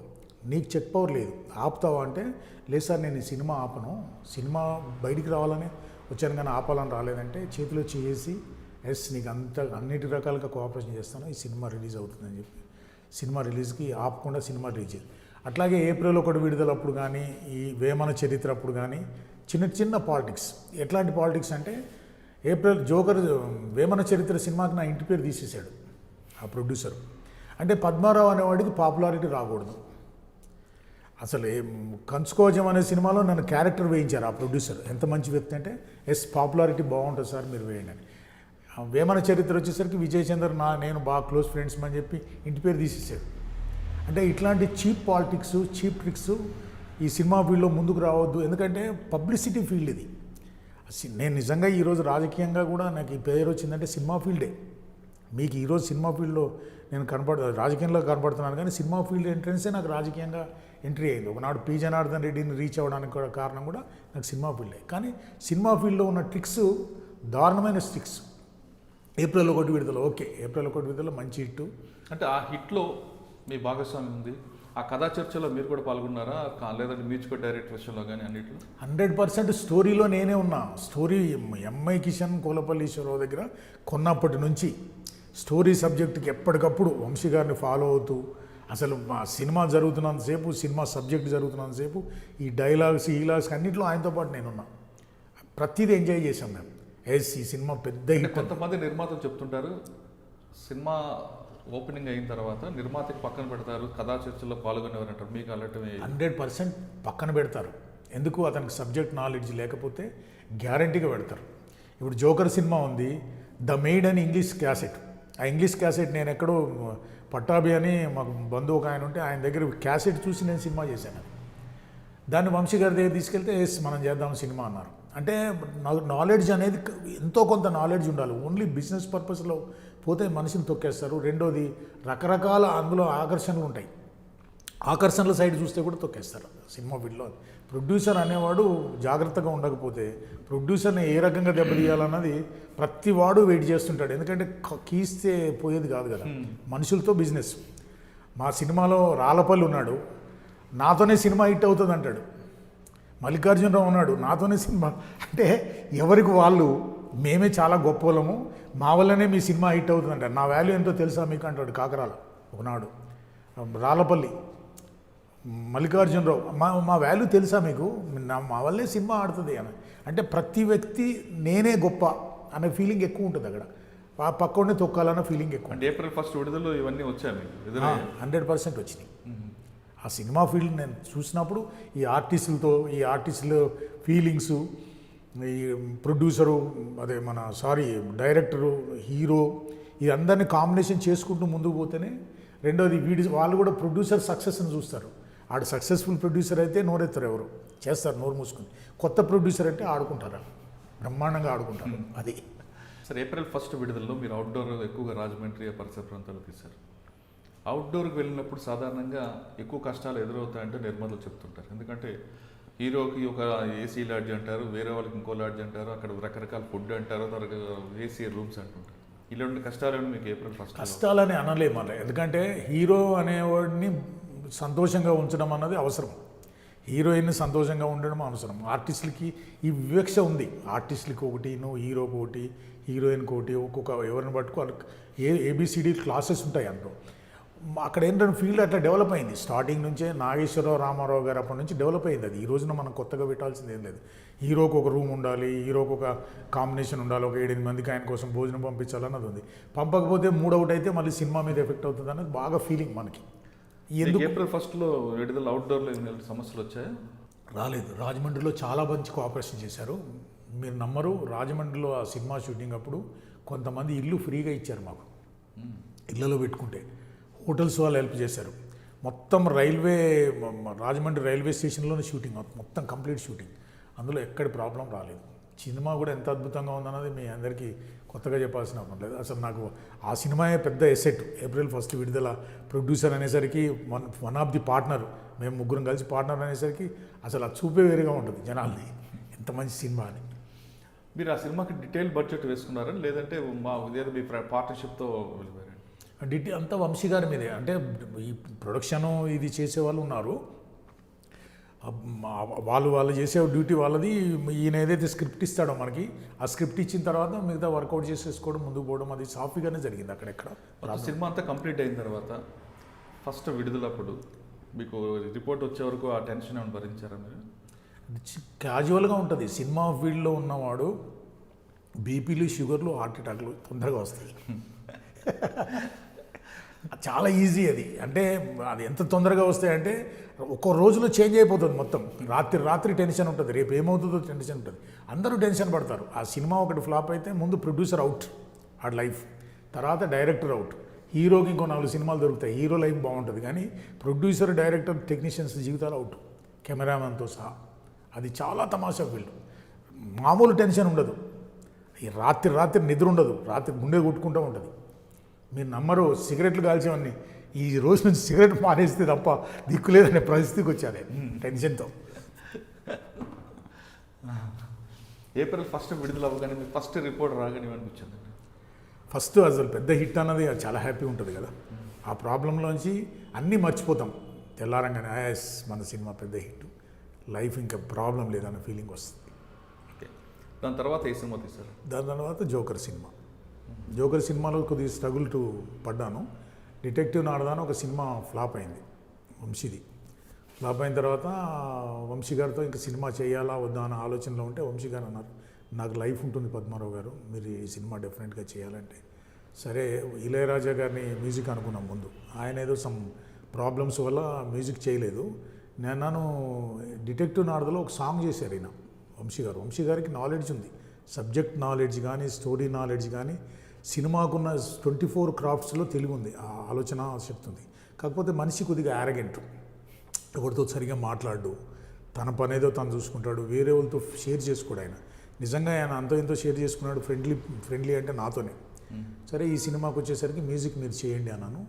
నీకు చెక్ పవర్ లేదు, ఆపుతావా అంటే, లేదు సార్ నేను ఈ సినిమా ఆపను, సినిమా బయటికి రావాలని వచ్చాను కానీ ఆపాలని రాలేదంటే చేతిలో చేసి నీకు అన్నిటి రకాలుగా కోఆపరేషన్ చేస్తాను, ఈ సినిమా రిలీజ్ అవుతుందని చెప్పి సినిమా రిలీజ్కి ఆపకుండా సినిమా రిలీజ్. అట్లాగే ఏప్రిల్ 1 విడుదలప్పుడు కానీ, ఈ వేమన చరిత్ర అప్పుడు కానీ చిన్న పాలిటిక్స్. ఎట్లాంటి పాలిటిక్స్ అంటే, ఏప్రిల్ జోకర్ వేమన చరిత్ర సినిమాకి నా ఇంటి పేరు తీసేశాడు ఆ ప్రొడ్యూసర్. అంటే పద్మారావు అనేవాడికి పాపులారిటీ రాకూడదు. అసలు కంచుకోవజం అనే సినిమాలో నన్ను క్యారెక్టర్ వేయించారు ఆ ప్రొడ్యూసర్. ఎంత మంచి వ్యక్తి అంటే, పాపులారిటీ బాగుంటుంది సార్ మీరు వేయండి అని. వేమన చరిత్ర వచ్చేసరికి విజయ్ చంద్ర నేను బాగా క్లోజ్ ఫ్రెండ్స్ అని చెప్పి ఇంటి పేరు తీసేసాడు. అంటే ఇట్లాంటి చీప్ పాలిటిక్స్, చీప్ ట్రిక్స్ ఈ సినిమా ఫీల్డ్లో ముందుకు రావద్దు. ఎందుకంటే పబ్లిసిటీ ఫీల్డ్ ఇది. నేను నిజంగా ఈరోజు రాజకీయంగా కూడా నాకు ఈ పేరు వచ్చిందంటే సినిమా ఫీల్డే. మీకు ఈరోజు సినిమా ఫీల్డ్లో నేను రాజకీయంలో కనపడుతున్నాను, కానీ సినిమా ఫీల్డ్ ఎంట్రెన్సే నాకు రాజకీయంగా ఎంట్రీ అయింది. ఒకనాడు పి జనార్దన్ రెడ్డిని రీచ్ అవ్వడానికి కూడా కారణం కూడా నాకు సినిమా ఫీల్డే. కానీ సినిమా ఫీల్డ్లో ఉన్న ట్రిక్స్ దారుణమైన ట్రిక్స్. ఏప్రిల్ 1 విడుదల, ఏప్రిల్ 1 విడుదల మంచి హిట్. అంటే ఆ హిట్లో మీ భాగస్వామ్యం ఉంది. ఆ కథా చర్చలో మీరు కూడా పాల్గొన్నారా, లేదంటే మ్యూజికల్ డైరెక్టర్ విషయంలో కానీ అన్నింటిలో? 100% స్టోరీలో నేనే ఉన్నా. స్టోరీ ఎంఐ కిషన్ కోలపల్లీశ్వరరావు దగ్గర కొన్నప్పటి నుంచి స్టోరీ సబ్జెక్ట్కి ఎప్పటికప్పుడు వంశీ గారిని ఫాలో అవుతూ, అసలు మా సినిమా జరుగుతున్నంతసేపు, సినిమా సబ్జెక్ట్ జరుగుతున్నంతసేపు ఈ డైలాగ్స్ అన్నింటిలో ఆయనతో పాటు నేనున్నా. ప్రతిదీ ఎంజాయ్ చేశాం మేము. ఈ సినిమా పెద్ద హిట్. కొంతమంది నిర్మాతలు చెప్తుంటారు, సినిమా ఓపెనింగ్ అయిన తర్వాత నిర్మాతకి పక్కన పెడతారు, కథా చర్చల్లో పాల్గొనేవారు అంటారు. మీకు అలాంటివి? 100% పక్కన పెడతారు. ఎందుకు? అతనికి సబ్జెక్ట్ నాలెడ్జ్ లేకపోతే గ్యారంటీగా పెడతారు. ఇప్పుడు జోకర్ సినిమా ఉంది, ద మెయిడ్ అని ఇంగ్లీష్ క్యాసెట్. ఆ ఇంగ్లీష్ క్యాసెట్ నేను ఎక్కడో పట్టాభి అని మాకు బంధువు ఒక ఆయన ఉంటే ఆయన దగ్గర క్యాసెట్ చూసి నేను సినిమా చేశాను. దాన్ని వంశీ గారి దగ్గర తీసుకెళ్తే మనం చేద్దాం సినిమా అన్నారు. అంటే నాలెడ్జ్ అనేది ఎంతో కొంత నాలెడ్జ్ ఉండాలి. ఓన్లీ బిజినెస్ పర్పస్లో పోతే మనిషిని తొక్కేస్తారు. రెండోది రకరకాల అందులో ఆకర్షణలు ఉంటాయి. ఆకర్షణల సైడ్ చూస్తే కూడా తొక్కేస్తారు సినిమా ఫీల్డ్లో. ప్రొడ్యూసర్ అనేవాడు జాగ్రత్తగా ఉండకపోతే ప్రొడ్యూసర్ని ఏ రకంగా దెబ్బతీయాలన్నది ప్రతి వాడు వెయిట్ చేస్తుంటాడు. ఎందుకంటే కీస్తే పోయేది కాదు కదా, మనుషులతో బిజినెస్. మా సినిమాలో రాళ్ళపల్లి ఉన్నాడు, నాతోనే సినిమా హిట్ అవుతుంది అంటాడు. మల్లికార్జునరావు ఉన్నాడు నాతోనే సినిమా. అంటే ఎవరికి వాళ్ళు మేమే చాలా గొప్పలము, మా వల్లనే మీ సినిమా హిట్ అవుతుందంట. నా వాల్యూ ఎంతో తెలుసా మీకు అంటాడు కాకరాల ఒకనాడు. రాళ్ళపల్లి మల్లికార్జునరావు, మా వాల్యూ తెలుసా మీకు, మా వల్లే సినిమా ఆడుతుంది అని. అంటే ప్రతి వ్యక్తి నేనే గొప్ప అనే ఫీలింగ్ ఎక్కువ ఉంటుంది అక్కడ, పక్కనే తొక్కాలన్న ఫీలింగ్ ఎక్కువ. అంటే April 1 విడుదల ఇవన్నీ వచ్చాయి మీకు 100% వచ్చినాయి. ఆ సినిమా ఫీల్డ్ నేను చూసినప్పుడు ఈ ఆర్టిస్టుల ఫీలింగ్స్, ఈ ప్రొడ్యూసరు డైరెక్టరు, హీరో, ఈ అందరినీ కాంబినేషన్ చేసుకుంటూ ముందుకు పోతేనే. రెండోది వాళ్ళు కూడా ప్రొడ్యూసర్ సక్సెస్ని చూస్తారు. ఆడు సక్సెస్ఫుల్ ప్రొడ్యూసర్ అయితే నోరెత్తారు, ఎవరు చేస్తారు నోరు మూసుకుని. కొత్త ప్రొడ్యూసర్ అంటే ఆడుకుంటారు, బ్రహ్మాండంగా ఆడుకుంటారు. అది సార్ April 1 విడుదలలో మీరు అవుట్డోర్ ఎక్కువగా రాజమండ్రి పరిసర ప్రాంతాలు తీశారు. అవుట్డోర్కి వెళ్ళినప్పుడు సాధారణంగా ఎక్కువ కష్టాలు ఎదురవుతాయంటే నిర్మాతలు చెప్తుంటారు. ఎందుకంటే హీరోకి ఒక ఏసీ లాడ్జ్ అంటారు, వేరే వాళ్ళకి ఇంకో లాడ్జ్ అంటారు, అక్కడ రకరకాల ఫుడ్ అంటారు, ఏసీ రూమ్స్ అంటుంటారు. ఇలాంటి కష్టాలను మీకు April 1 కష్టాలని అనలేము అలా. ఎందుకంటే హీరో అనేవాడిని సంతోషంగా ఉంచడం అన్నది అవసరం, హీరోయిన్ని సంతోషంగా ఉండడం అవసరం. ఆర్టిస్టులకి ఈ వివక్ష ఉంది, ఆర్టిస్టులకి ఒకటి, నువ్వు హీరోకి ఒకటి, హీరోయిన్కి ఒకటి, ఒక్కొక్క ఎవరిని పట్టుకో ఏబిసిడి క్లాసెస్ ఉంటాయి అందులో. అక్కడ ఏంటంటే ఫీల్డ్ అట్లా డెవలప్ అయింది స్టార్టింగ్ నుంచే. నాగేశ్వరరావు రామారావు గారు అప్పటి నుంచి డెవలప్ అయింది అది. ఈ రోజున మనం కొత్తగా పెట్టాల్సింది ఏం లేదు. హీరోకి ఒక రూమ్ ఉండాలి, హీరోకి ఒక కాంబినేషన్ ఉండాలి, ఒక 7-8 మందికి ఆయన కోసం భోజనం పంపించాలన్నది ఉంది. పంపకపోతే మూడ్ అవుట్ అయితే మళ్ళీ సినిమా మీద ఎఫెక్ట్ అవుతుంది అనేది బాగా ఫీలింగ్ మనకి. ఎందుకు April 1 విడుదల అవుట్డోర్లో సమస్యలు వచ్చాయా? రాలేదు. రాజమండ్రిలో చాలా మంచి కోఆపరేషన్ చేశారు. మీరు నమ్మరు, రాజమండ్రిలో ఆ సినిమా షూటింగ్ అప్పుడు కొంతమంది ఇల్లు ఫ్రీగా ఇచ్చారు మాకు. ఇళ్లలో పెట్టుకుంటే హోటల్స్ వాళ్ళు హెల్ప్ చేశారు. మొత్తం రాజమండ్రి రైల్వే స్టేషన్లోనే షూటింగ్, మొత్తం కంప్లీట్ షూటింగ్. అందులో ఎక్కడి ప్రాబ్లం రాలేదు. సినిమా కూడా ఎంత అద్భుతంగా ఉందన్నది మీ అందరికీ కొత్తగా చెప్పాల్సిన అవసరం లేదు. అసలు నాకు ఆ సినిమాయే పెద్ద ఎసెట్. April 1 విడుదల, ప్రొడ్యూసర్ అనేసరికి వన్ ఆఫ్ ది పార్ట్నర్, మేము ముగ్గురం కలిసి పార్ట్నర్ అనేసరికి అసలు ఆ చూపే వేరుగా ఉంటుంది జనాల్ని, ఎంత మంచి సినిమా అని. మీరు ఆ సినిమాకి డీటెయిల్ బడ్జెట్ వేసుకున్నారా, లేదంటే మీ పార్ట్నర్షిప్తో వెళ్ళిపోయారు? అంతా వంశీ గారి మీదే. అంటే ఈ ప్రొడక్షను ఇది చేసేవాళ్ళు ఉన్నారు, వాళ్ళు చేసే డ్యూటీ వాళ్ళది. ఈయన ఏదైతే స్క్రిప్ట్ ఇస్తాడో మనకి, ఆ స్క్రిప్ట్ ఇచ్చిన తర్వాత మిగతా వర్కౌట్ చేసేసుకోవడం, ముందుకు పోవడం, అది సాఫీగానే జరిగింది అక్కడెక్కడ. సినిమా అంతా కంప్లీట్ అయిన తర్వాత ఫస్ట్ విడుదలప్పుడు మీకు రిపోర్ట్ వచ్చే వరకు ఆ టెన్షన్ ఏమైనా భరించారా మీరు? క్యాజువల్గా ఉంటుంది. సినిమా ఫీల్డ్లో ఉన్నవాడు బీపీలు, షుగర్లు, హార్ట్ అటాక్లు తొందరగా వస్తాయి. చాలా ఈజీ అది. అంటే అది ఎంత తొందరగా వస్తాయంటే ఒక్కో రోజులో చేంజ్ అయిపోతుంది మొత్తం. రాత్రి టెన్షన్ ఉంటుంది, రేపు ఏమవుతుందో టెన్షన్ ఉంటుంది, అందరూ టెన్షన్ పడతారు. ఆ సినిమా ఒకటి ఫ్లాప్ అయితే ముందు ప్రొడ్యూసర్ అవుట్, ఆ లైఫ్, తర్వాత డైరెక్టర్ అవుట్, హీరోకి ఇంకో 4 సినిమాలు దొరుకుతాయి, హీరో లైఫ్ బాగుంటుంది. కానీ ప్రొడ్యూసర్, డైరెక్టర్, టెక్నీషియన్స్ జీవితాలు అవుట్, కెమెరామెన్తో సహా. అది చాలా తమాషా ఫీల్డ్. మామూలు టెన్షన్ ఉండదు. ఈ రాత్రి నిద్ర ఉండదు, రాత్రి గుండె కొట్టుకుంటూ ఉంటుంది. మీరు నమ్మరు, సిగరెట్లు కాల్చేవన్నీ ఈ రోజు నుంచి సిగరెట్ మానేస్తే తప్ప దిక్కు లేదనే పరిస్థితికి వచ్చాను టెన్షన్తో. April 1 విడుదల అవ్వగానే మీ ఫస్ట్ రిపోర్ట్ రాగానే అనిపించింది? ఫస్ట్ అసలు పెద్ద హిట్ అన్నది చాలా హ్యాపీ ఉంటుంది కదా. ఆ ప్రాబ్లంలోంచి అన్నీ మర్చిపోతాం. తెల్లారంగానే మన సినిమా పెద్ద హిట్, లైఫ్ ఇంకా ప్రాబ్లం లేదన్న ఫీలింగ్ వస్తుంది. ఓకే, దాని తర్వాత ఏ సినిమా తీశారు? దాని తర్వాత జోకర్ సినిమాలో కొద్దిగా స్ట్రగుల్ పడ్డాను. డిటెక్టివ్ నాడదాని ఒక సినిమా ఫ్లాప్ అయింది, వంశీది. ఫ్లాప్ అయిన తర్వాత వంశీ గారితో ఇంకా సినిమా చేయాలా వద్దా అన్న ఆలోచనలో ఉంటే వంశీ గారు అన్నారు, నాకు లైఫ్ ఉంటుంది పద్మారావు గారు, మీరు ఈ సినిమా డెఫినెట్గా చేయాలంటే. సరే, ఇళయరాజా గారిని మ్యూజిక్ అనుకున్నాం ముందు. ఆయన ఏదో సమ్ ప్రాబ్లమ్స్ వల్ల మ్యూజిక్ చేయలేదు. నేను డిటెక్టివ్ నాడదలో ఒక సాంగ్ చేశారు ఈయన వంశీ గారికి నాలెడ్జ్ ఉంది, సబ్జెక్ట్ నాలెడ్జ్ కానీ, స్టోరీ నాలెడ్జ్ కానీ, సినిమాకున్న 24 క్రాఫ్ట్స్లో తెలివి ఉంది, ఆ ఆలోచన శక్తి ఉంది. కాకపోతే మనిషి కొద్దిగా యారగెంట్, ఎవరితో సరిగా మాట్లాడు, తన పనేదో తను చూసుకుంటాడు, వేరే వాళ్ళతో షేర్ చేసుకోడు. ఆయన నిజంగా ఆయన అంతో ఎంతో షేర్ చేసుకున్నాడు, ఫ్రెండ్లీ అంటే నాతోనే. సరే, ఈ సినిమాకి వచ్చేసరికి మ్యూజిక్ మీరు చేయండి అన్నాను.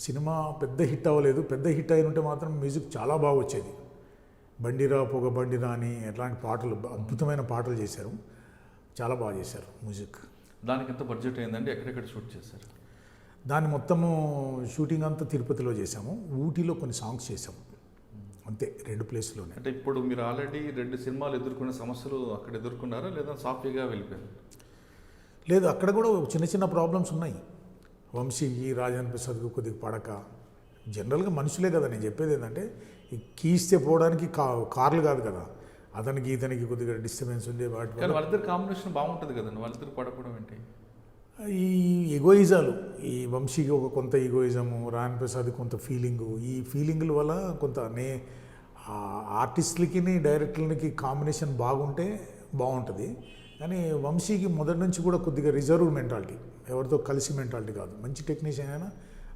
సినిమా పెద్ద హిట్ అవ్వలేదు. పెద్ద హిట్ అయిన ఉంటే మాత్రం మ్యూజిక్ చాలా బాగా వచ్చేది. బండిరా పొగ బండిరా అని ఎట్లాంటి పాటలు, అద్భుతమైన పాటలు చేశారు, చాలా బాగా చేశారు మ్యూజిక్. దానికి ఎంత బడ్జెట్ అయిందండి? ఎక్కడెక్కడ షూట్ చేశారు? దాన్ని మొత్తము షూటింగ్ అంతా తిరుపతిలో చేసాము, ఊటీలో కొన్ని సాంగ్స్ చేసాము. అంతే 2 ప్లేస్లోనే. అంటే ఇప్పుడు మీరు ఆల్రెడీ 2 సినిమాలు ఎదుర్కొనే సమస్యలు అక్కడ ఎదుర్కొన్నారా లేదా సాఫీగా వెళ్ళిపోయారు? లేదు, అక్కడ కూడా చిన్న చిన్న ప్రాబ్లమ్స్ ఉన్నాయి. వంశీకి రాజేంద్ర ప్రసాద్కు కొద్దిగా పడక, జనరల్గా మనుషులే కదా. నేను చెప్పేది ఏంటంటే ఈ కీస్తే పోవడానికి కార్లు కాదు కదా, అతనికి ఇతనికి కొద్దిగా డిస్టర్బెన్స్ ఉండే వాటి కానీ వాళ్ళిద్దరు కాంబినేషన్ బాగుంటుంది కదండి, వాళ్ళిద్దరు పడకపోవడం ఏంటి? ఈ ఎగోయిజాలు, ఈ వంశీకి ఒక కొంత ఈగోయిజము, రాయన్ ప్రసాద్ కొంత ఫీలింగు, ఈ ఫీలింగుల వల్ల కొంత ఆర్టిస్టులకి డైరెక్టర్లకి కాంబినేషన్ బాగుంటే బాగుంటుంది. కానీ వంశీకి మొదటి నుంచి కూడా కొద్దిగా రిజర్వ్ మెంటాలిటీ, ఎవరితో కలిసి మెంటాలిటీ కాదు. మంచి టెక్నీషియన్ అయినా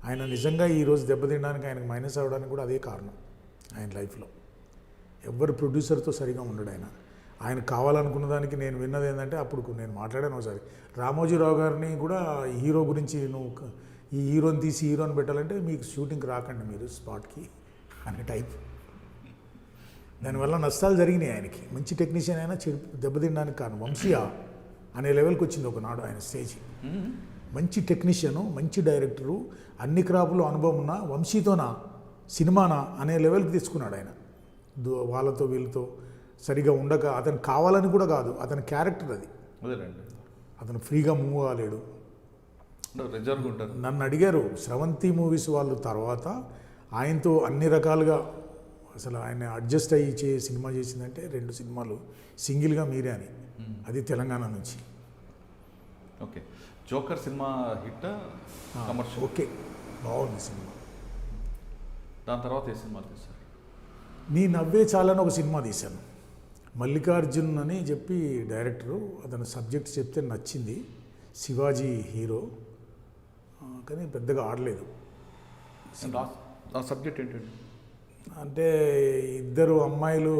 ఆయన నిజంగా ఈరోజు దెబ్బతినడానికి, ఆయనకు మైనస్ అవ్వడానికి కూడా అదే కారణం. ఆయన లైఫ్లో ఎవరు ప్రొడ్యూసర్తో సరిగా ఉండడు. ఆయన కావాలనుకున్న దానికి నేను విన్నది ఏంటంటే, అప్పుడు నేను మాట్లాడాను ఒకసారి, రామోజీరావు గారిని కూడా హీరో గురించి, నువ్వు ఈ హీరోని తీసి హీరోని పెట్టాలంటే మీకు షూటింగ్కి రాకండి మీరు స్పాట్కి అనే టైప్. దానివల్ల నష్టాలు జరిగినాయి ఆయనకి. మంచి టెక్నీషియన్ అయినా దెబ్బతినడానికి కారణం వంశీయా అనే లెవెల్కి వచ్చింది ఒకనాడు ఆయన స్టేజ్. మంచి టెక్నీషియను, మంచి డైరెక్టరు, అన్ని క్రాపులో అనుభవం ఉన్న వంశీతోనా సినిమానా అనే లెవెల్కి తెచ్చుకున్నాడు ఆయన. వాళ్ళతో వీళ్ళతో సరిగా ఉండక, అతను కావాలని కూడా కాదు, అతని క్యారెక్టర్ అది. అదేనండి, అతను ఫ్రీగా మూవ్ అవ్వలేడు. రిజర్వ్ ఉంటారు. నన్ను అడిగారు శ్రవంతి మూవీస్ వాళ్ళు తర్వాత ఆయనతో అన్ని రకాలుగా అసలు ఆయన అడ్జస్ట్ అయ్యి సినిమా చేసిందంటే 2 సినిమాలు సింగిల్గా మీరే అని, అది తెలంగాణ నుంచి. Okay, joker cinema hit commercial? Okay, బాగుంది సినిమా. దాని తర్వాత ఏ సినిమాలు తీశారు? నీ నవ్వే చాలని ఒక సినిమా తీశాను. మల్లికార్జున్ అని చెప్పి డైరెక్టరు, అతను సబ్జెక్ట్ చెప్తే నచ్చింది. శివాజీ హీరో, కానీ పెద్దగా ఆడలేదు. ఆ సబ్జెక్ట్ ఏంటండి? అంటే ఇద్దరు అమ్మాయిలు,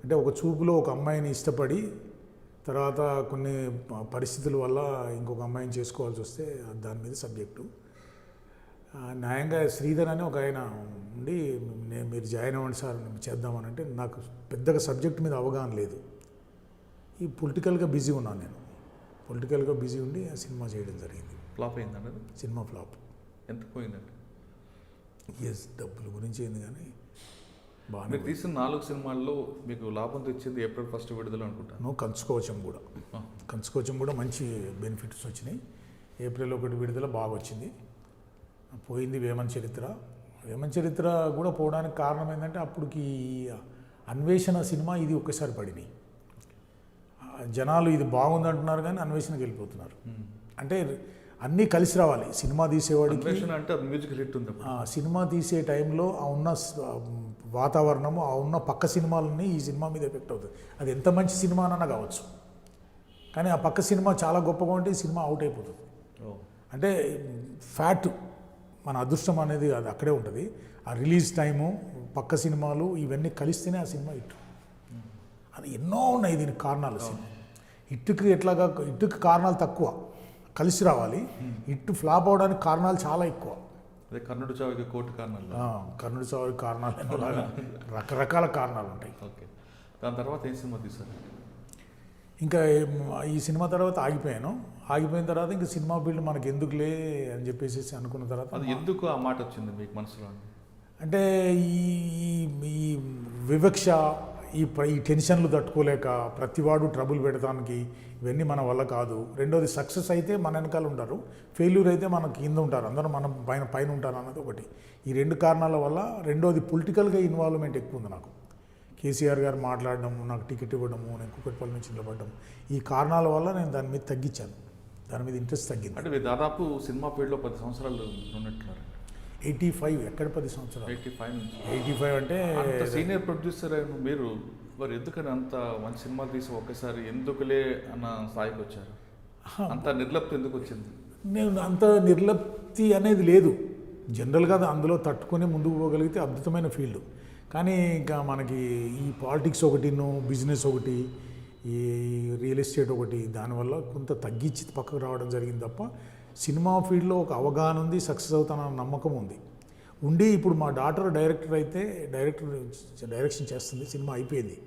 అంటే ఒక చూపులో ఒక అమ్మాయిని ఇష్టపడి తర్వాత కొన్ని పరిస్థితుల వల్ల ఇంకొక అమ్మాయిని చేసుకోవాల్సి వస్తే దాని మీద సబ్జెక్టు. న్యాయంగా శ్రీధర్ అని ఒక ఆయన ఉండి, మీరు జాయిన్ అవ్వండి సార్ చేద్దామనంటే, నాకు పెద్దగా సబ్జెక్ట్ మీద అవగాహన లేదు. ఈ పొలిటికల్గా బిజీ ఉన్నాను నేను. పొలిటికల్గా బిజీ ఉండి ఆ సినిమా చేయడం జరిగింది. ఫ్లాప్ అయిందండి అది? Cinema flop. ఎంత పోయిందండి? డబ్బుల గురించి ఏంది కానీ బాగా. మీరు తీసిన 4 సినిమాల్లో మీకు లాభం తెచ్చింది ఏప్రిల్ 1 విడుదల అనుకుంటాను. కంచుకోవచం కూడా మంచి బెనిఫిట్స్ వచ్చినాయి. ఏప్రిల్ 1 విడుదల బాగా వచ్చింది. పోయింది వేమన చరిత్ర కూడా పోవడానికి కారణం ఏంటంటే, అప్పటికి అన్వేషణ సినిమా ఇది ఒక్కసారి పడినాయి. జనాలు ఇది బాగుంది అంటున్నారు కానీ అన్వేషణకి వెళ్ళిపోతున్నారు. అంటే అన్నీ కలిసి రావాలి. సినిమా తీసేవాడికి అంటే మ్యూజిక్ హిట్ ఉంది. సినిమా తీసే టైంలో ఆ ఉన్న వాతావరణము, ఆ ఉన్న పక్క సినిమాలన్నీ ఈ సినిమా మీద ఎఫెక్ట్ అవుతుంది. అది ఎంత మంచి సినిమా అన్నా కావచ్చు, కానీ ఆ పక్క సినిమా చాలా గొప్పగా ఉంటే ఈ సినిమా అవుట్ అయిపోతుంది. అంటే ఫ్యాట్, మన అదృష్టం అనేది అది అక్కడే ఉంటుంది. ఆ రిలీజ్ టైము, పక్క సినిమాలు ఇవన్నీ కలిస్తేనే ఆ సినిమా హిట్. అది ఎన్నో ఉన్నాయి దీనికి కారణాలు. హిట్కి కారణాలు తక్కువ, కలిసి రావాలి. హిట్ ఫ్లాప్ అవడానికి కారణాలు చాలా ఎక్కువ. అదే కర్ణుడి చావుకి కోటి కారణాలు. కర్ణుడి చావుకి కారణాలు లాగా రకరకాల కారణాలు ఉంటాయి. ఓకే, దాని తర్వాత ఏ సినిమా తీశారు? ఇంకా ఈ సినిమా తర్వాత ఆగిపోయిన తర్వాత ఇంకా సినిమా ఫీల్డ్ మనకి ఎందుకులే అని చెప్పేసి అనుకున్న తర్వాత, అది ఎందుకు ఆ మాట వచ్చింది మీకు మనసులో? అంటే ఈ వివక్ష, ఈ టెన్షన్లు తట్టుకోలేక ప్రతివాడు ట్రబుల్ పెడతానికి, ఇవన్నీ మన వల్ల కాదు. రెండోది, సక్సెస్ అయితే మన వెనకాల ఉంటారు, ఫెయిల్యూర్ అయితే మన కింద ఉంటారు, అందరూ మనం పైన ఉంటారు అన్నది ఒకటి. ఈ 2 కారణాల వల్ల. రెండోది, పొలిటికల్గా ఇన్వాల్వ్మెంట్ ఎక్కువ ఉంది నాకు. కేసీఆర్ గారు మాట్లాడడం, నాకు టికెట్ ఇవ్వడము, నేను కుక్కటిపల్లి నుంచి నిలబడడం, ఈ కారణాల వల్ల నేను దాని మీద తగ్గించాను. దాని మీద ఇంట్రెస్ట్ తగ్గింది. అంటే దాదాపు సినిమా ఫీల్డ్లో 10 సంవత్సరాలు ఉన్నట్టున్నారు. 85 ఎక్కడ 10 సంవత్సరాలు? 85 నుంచి. 85 అంటే అంత సీనియర్ ప్రొడ్యూసర్ అయిన మీరు మరి ఎందుకని అంత మంచి సినిమాలు తీసి ఒక్కసారి ఎందుకులే అన్న స్థాయికి వచ్చారు? అంత నిర్లప్తి ఎందుకు వచ్చింది? నేను అంత నిర్లప్తి అనేది లేదు. జనరల్గా అందులో తట్టుకొని ముందుకు పోగలిగితే అద్భుతమైన ఫీల్డ్. కానీ ఇంకా మనకి ఈ పాలిటిక్స్ ఒకటి, బిజినెస్ ఒకటి, ఈ రియల్ ఎస్టేట్ ఒకటి, దానివల్ల కొంత తగ్గించి పక్కకు రావడం జరిగింది తప్ప, సినిమా ఫీల్డ్లో ఒక అవగాహన ఉంది, సక్సెస్ అవుతానన్న నమ్మకం ఉంది. ఇప్పుడు మా డాటర్ డైరెక్షన్ చేస్తుంది. సినిమా అయిపోయింది.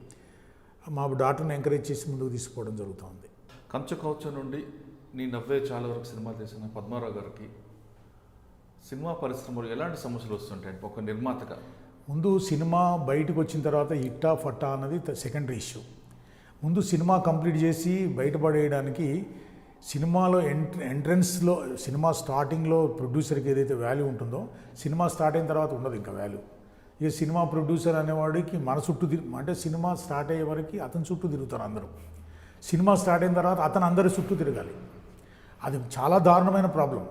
మా డాటర్ని ఎంకరేజ్ చేసి ముందుకు తీసుకుపోవడం జరుగుతుంది. కంచుకౌచ నుండి నీ నవ్వే చాలా వరకు సినిమా చేసిన పద్మారావు గారికి సినిమా పరిశ్రమలో ఎలాంటి సమస్యలు వస్తుంటాయి ఒక నిర్మాతగా? ముందు సినిమా బయటకు వచ్చిన తర్వాత ఇట్టా ఫట్టా అన్నది సెకండరీ ఇష్యూ. ముందు సినిమా కంప్లీట్ చేసి బయటపడేయడానికి సినిమాలో ఎంట్రన్స్లో సినిమా స్టార్టింగ్లో ప్రొడ్యూసర్కి ఏదైతే వాల్యూ ఉంటుందో సినిమా స్టార్ట్ అయిన తర్వాత ఉండదు ఇంకా వాల్యూ. ఇక సినిమా ప్రొడ్యూసర్ అనేవాడికి మన చుట్టూ అంటే సినిమా స్టార్ట్ అయ్యే వరకు అతని చుట్టూ తిరుగుతారు అందరూ. సినిమా స్టార్ట్ అయిన తర్వాత అతను అందరి చుట్టూ తిరగాలి. అది చాలా దారుణమైన ప్రాబ్లం.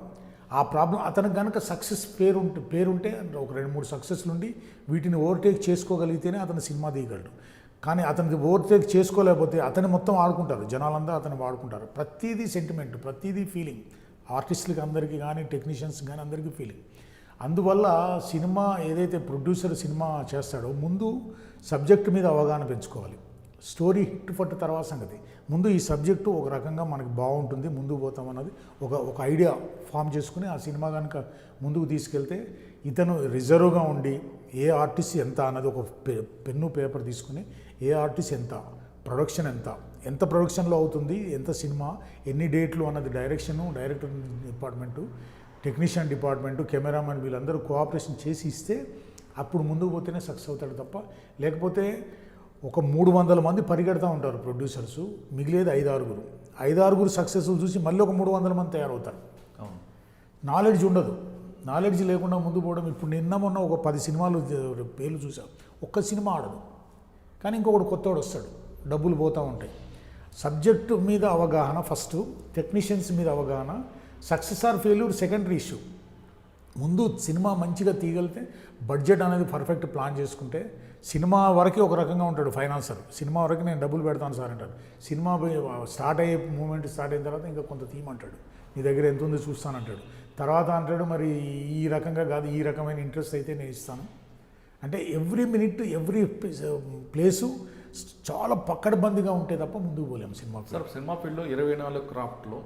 ఆ ప్రాబ్లం అతనికి కనుక సక్సెస్ పేరుంటే ఒక 2-3 సక్సెస్లు ఉండి వీటిని ఓవర్టేక్ చేసుకోగలిగితేనే అతను సినిమా తీయగలడు. కానీ అతనికి ఓవర్టేక్ చేసుకోలేకపోతే అతని మొత్తం ఆడుకుంటారు, జనాలందరూ అతను వాడుకుంటారు. ప్రతిదీ సెంటిమెంట్, ప్రతిదీ ఫీలింగ్, ఆర్టిస్టులకి అందరికీ కానీ టెక్నీషియన్స్ కానీ అందరికీ ఫీలింగ్. అందువల్ల సినిమా ఏదైతే ప్రొడ్యూసర్ సినిమా చేస్తాడో ముందు సబ్జెక్ట్ మీద అవగాహన పెంచుకోవాలి. స్టోరీ హిట్ ఫట్ తర్వాత సంగతి. ముందు ఈ సబ్జెక్టు ఒక రకంగా మనకి బాగుంటుంది, ముందుకు పోతాం అన్నది ఒక ఐడియా ఫామ్ చేసుకుని ఆ సినిమా కనుక ముందుకు తీసుకెళ్తే ఇతను రిజర్వ్గా ఉండి ఏ ఆర్టిస్ట్ ఎంత అన్నది ఒక పెన్ను పేపర్ తీసుకుని ఏ ఆర్టిస్ట్ ఎంత, ప్రొడక్షన్ ఎంత ప్రొడక్షన్లో అవుతుంది, ఎంత సినిమా, ఎన్ని డేట్లు అన్నది director department, technician department, cameraman వీళ్ళందరూ కోఆపరేషన్ చేసి ఇస్తే అప్పుడు ముందుకు పోతేనే సక్సెస్ అవుతాడు తప్ప లేకపోతే ఒక 300 మంది పరిగెడతా ఉంటారు ప్రొడ్యూసర్సు, మిగిలేదు 5-6 సక్సెస్ఫుల్ చూసి మళ్ళీ ఒక 300 మంది తయారవుతారు. నాలెడ్జ్ ఉండదు. నాలెడ్జ్ లేకుండా ముందు పోవడం. ఇప్పుడు మొన్న ఒక 10 సినిమాలు పేర్లు చూసాం, ఒక్క సినిమా ఆడదు, కానీ ఇంకొకటి కొత్తవాడు వస్తాడు, డబ్బులు పోతూ ఉంటాయి. సబ్జెక్టు మీద అవగాహన ఫస్ట్, టెక్నీషియన్స్ మీద అవగాహన, success or failure secondary issue. ముందు సినిమా మంచిగా తీయగలిగితే బడ్జెట్ అనేది పర్ఫెక్ట్ ప్లాన్ చేసుకుంటే సినిమా వరకే ఒక రకంగా ఉంటాడు ఫైనాన్సర్. సినిమా వరకు నేను డబ్బులు పెడతాను సార్ అంటాడు. సినిమా స్టార్ట్ అయ్యే మూమెంట్ స్టార్ట్ అయిన తర్వాత ఇంకా కొంత తీయమంటాడు, నీ దగ్గర ఎంత ఉందో చూస్తానంటాడు. తర్వాత అంటాడు మరి ఈ రకంగా కాదు, ఈ రకమైన ఇంట్రెస్ట్ అయితే నేను ఇస్తాను అంటే ఎవ్రీ మినిట్ ఎవ్రీ ప్లేసు చాలా పక్కడబందిగా ఉంటే తప్ప ముందుకు పోలేము సినిమా. సార్ సినిమా ఫీల్డ్లో 24 క్రాఫ్ట్లో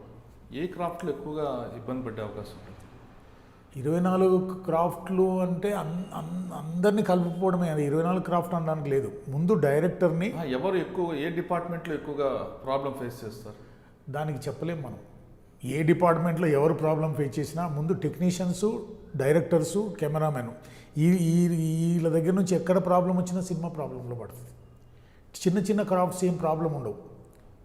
ఏ క్రాఫ్ట్లో ఎక్కువగా ఇబ్బంది పడే అవకాశం ఉంటుంది? 24 క్రాఫ్ట్లు అంటే అందరినీ కలుపుకోవడమే. అది 24 క్రాఫ్ట్ అనడానికి లేదు. ముందు డైరెక్టర్ని ఎవరు ఎక్కువ ఏ డిపార్ట్మెంట్లో ఎక్కువగా ప్రాబ్లం ఫేస్ చేస్తారు దానికి చెప్పలేం మనం. ఏ డిపార్ట్మెంట్లో ఎవరు ప్రాబ్లం ఫేస్ చేసినా ముందు టెక్నీషియన్స్, డైరెక్టర్సు, కెమెరామెన్ వీళ్ళ దగ్గర నుంచి ఎక్కడ ప్రాబ్లం వచ్చినా సినిమా ప్రాబ్లంలో పడుతుంది. చిన్న క్రాఫ్ట్స్ ఏం ప్రాబ్లం ఉండవు.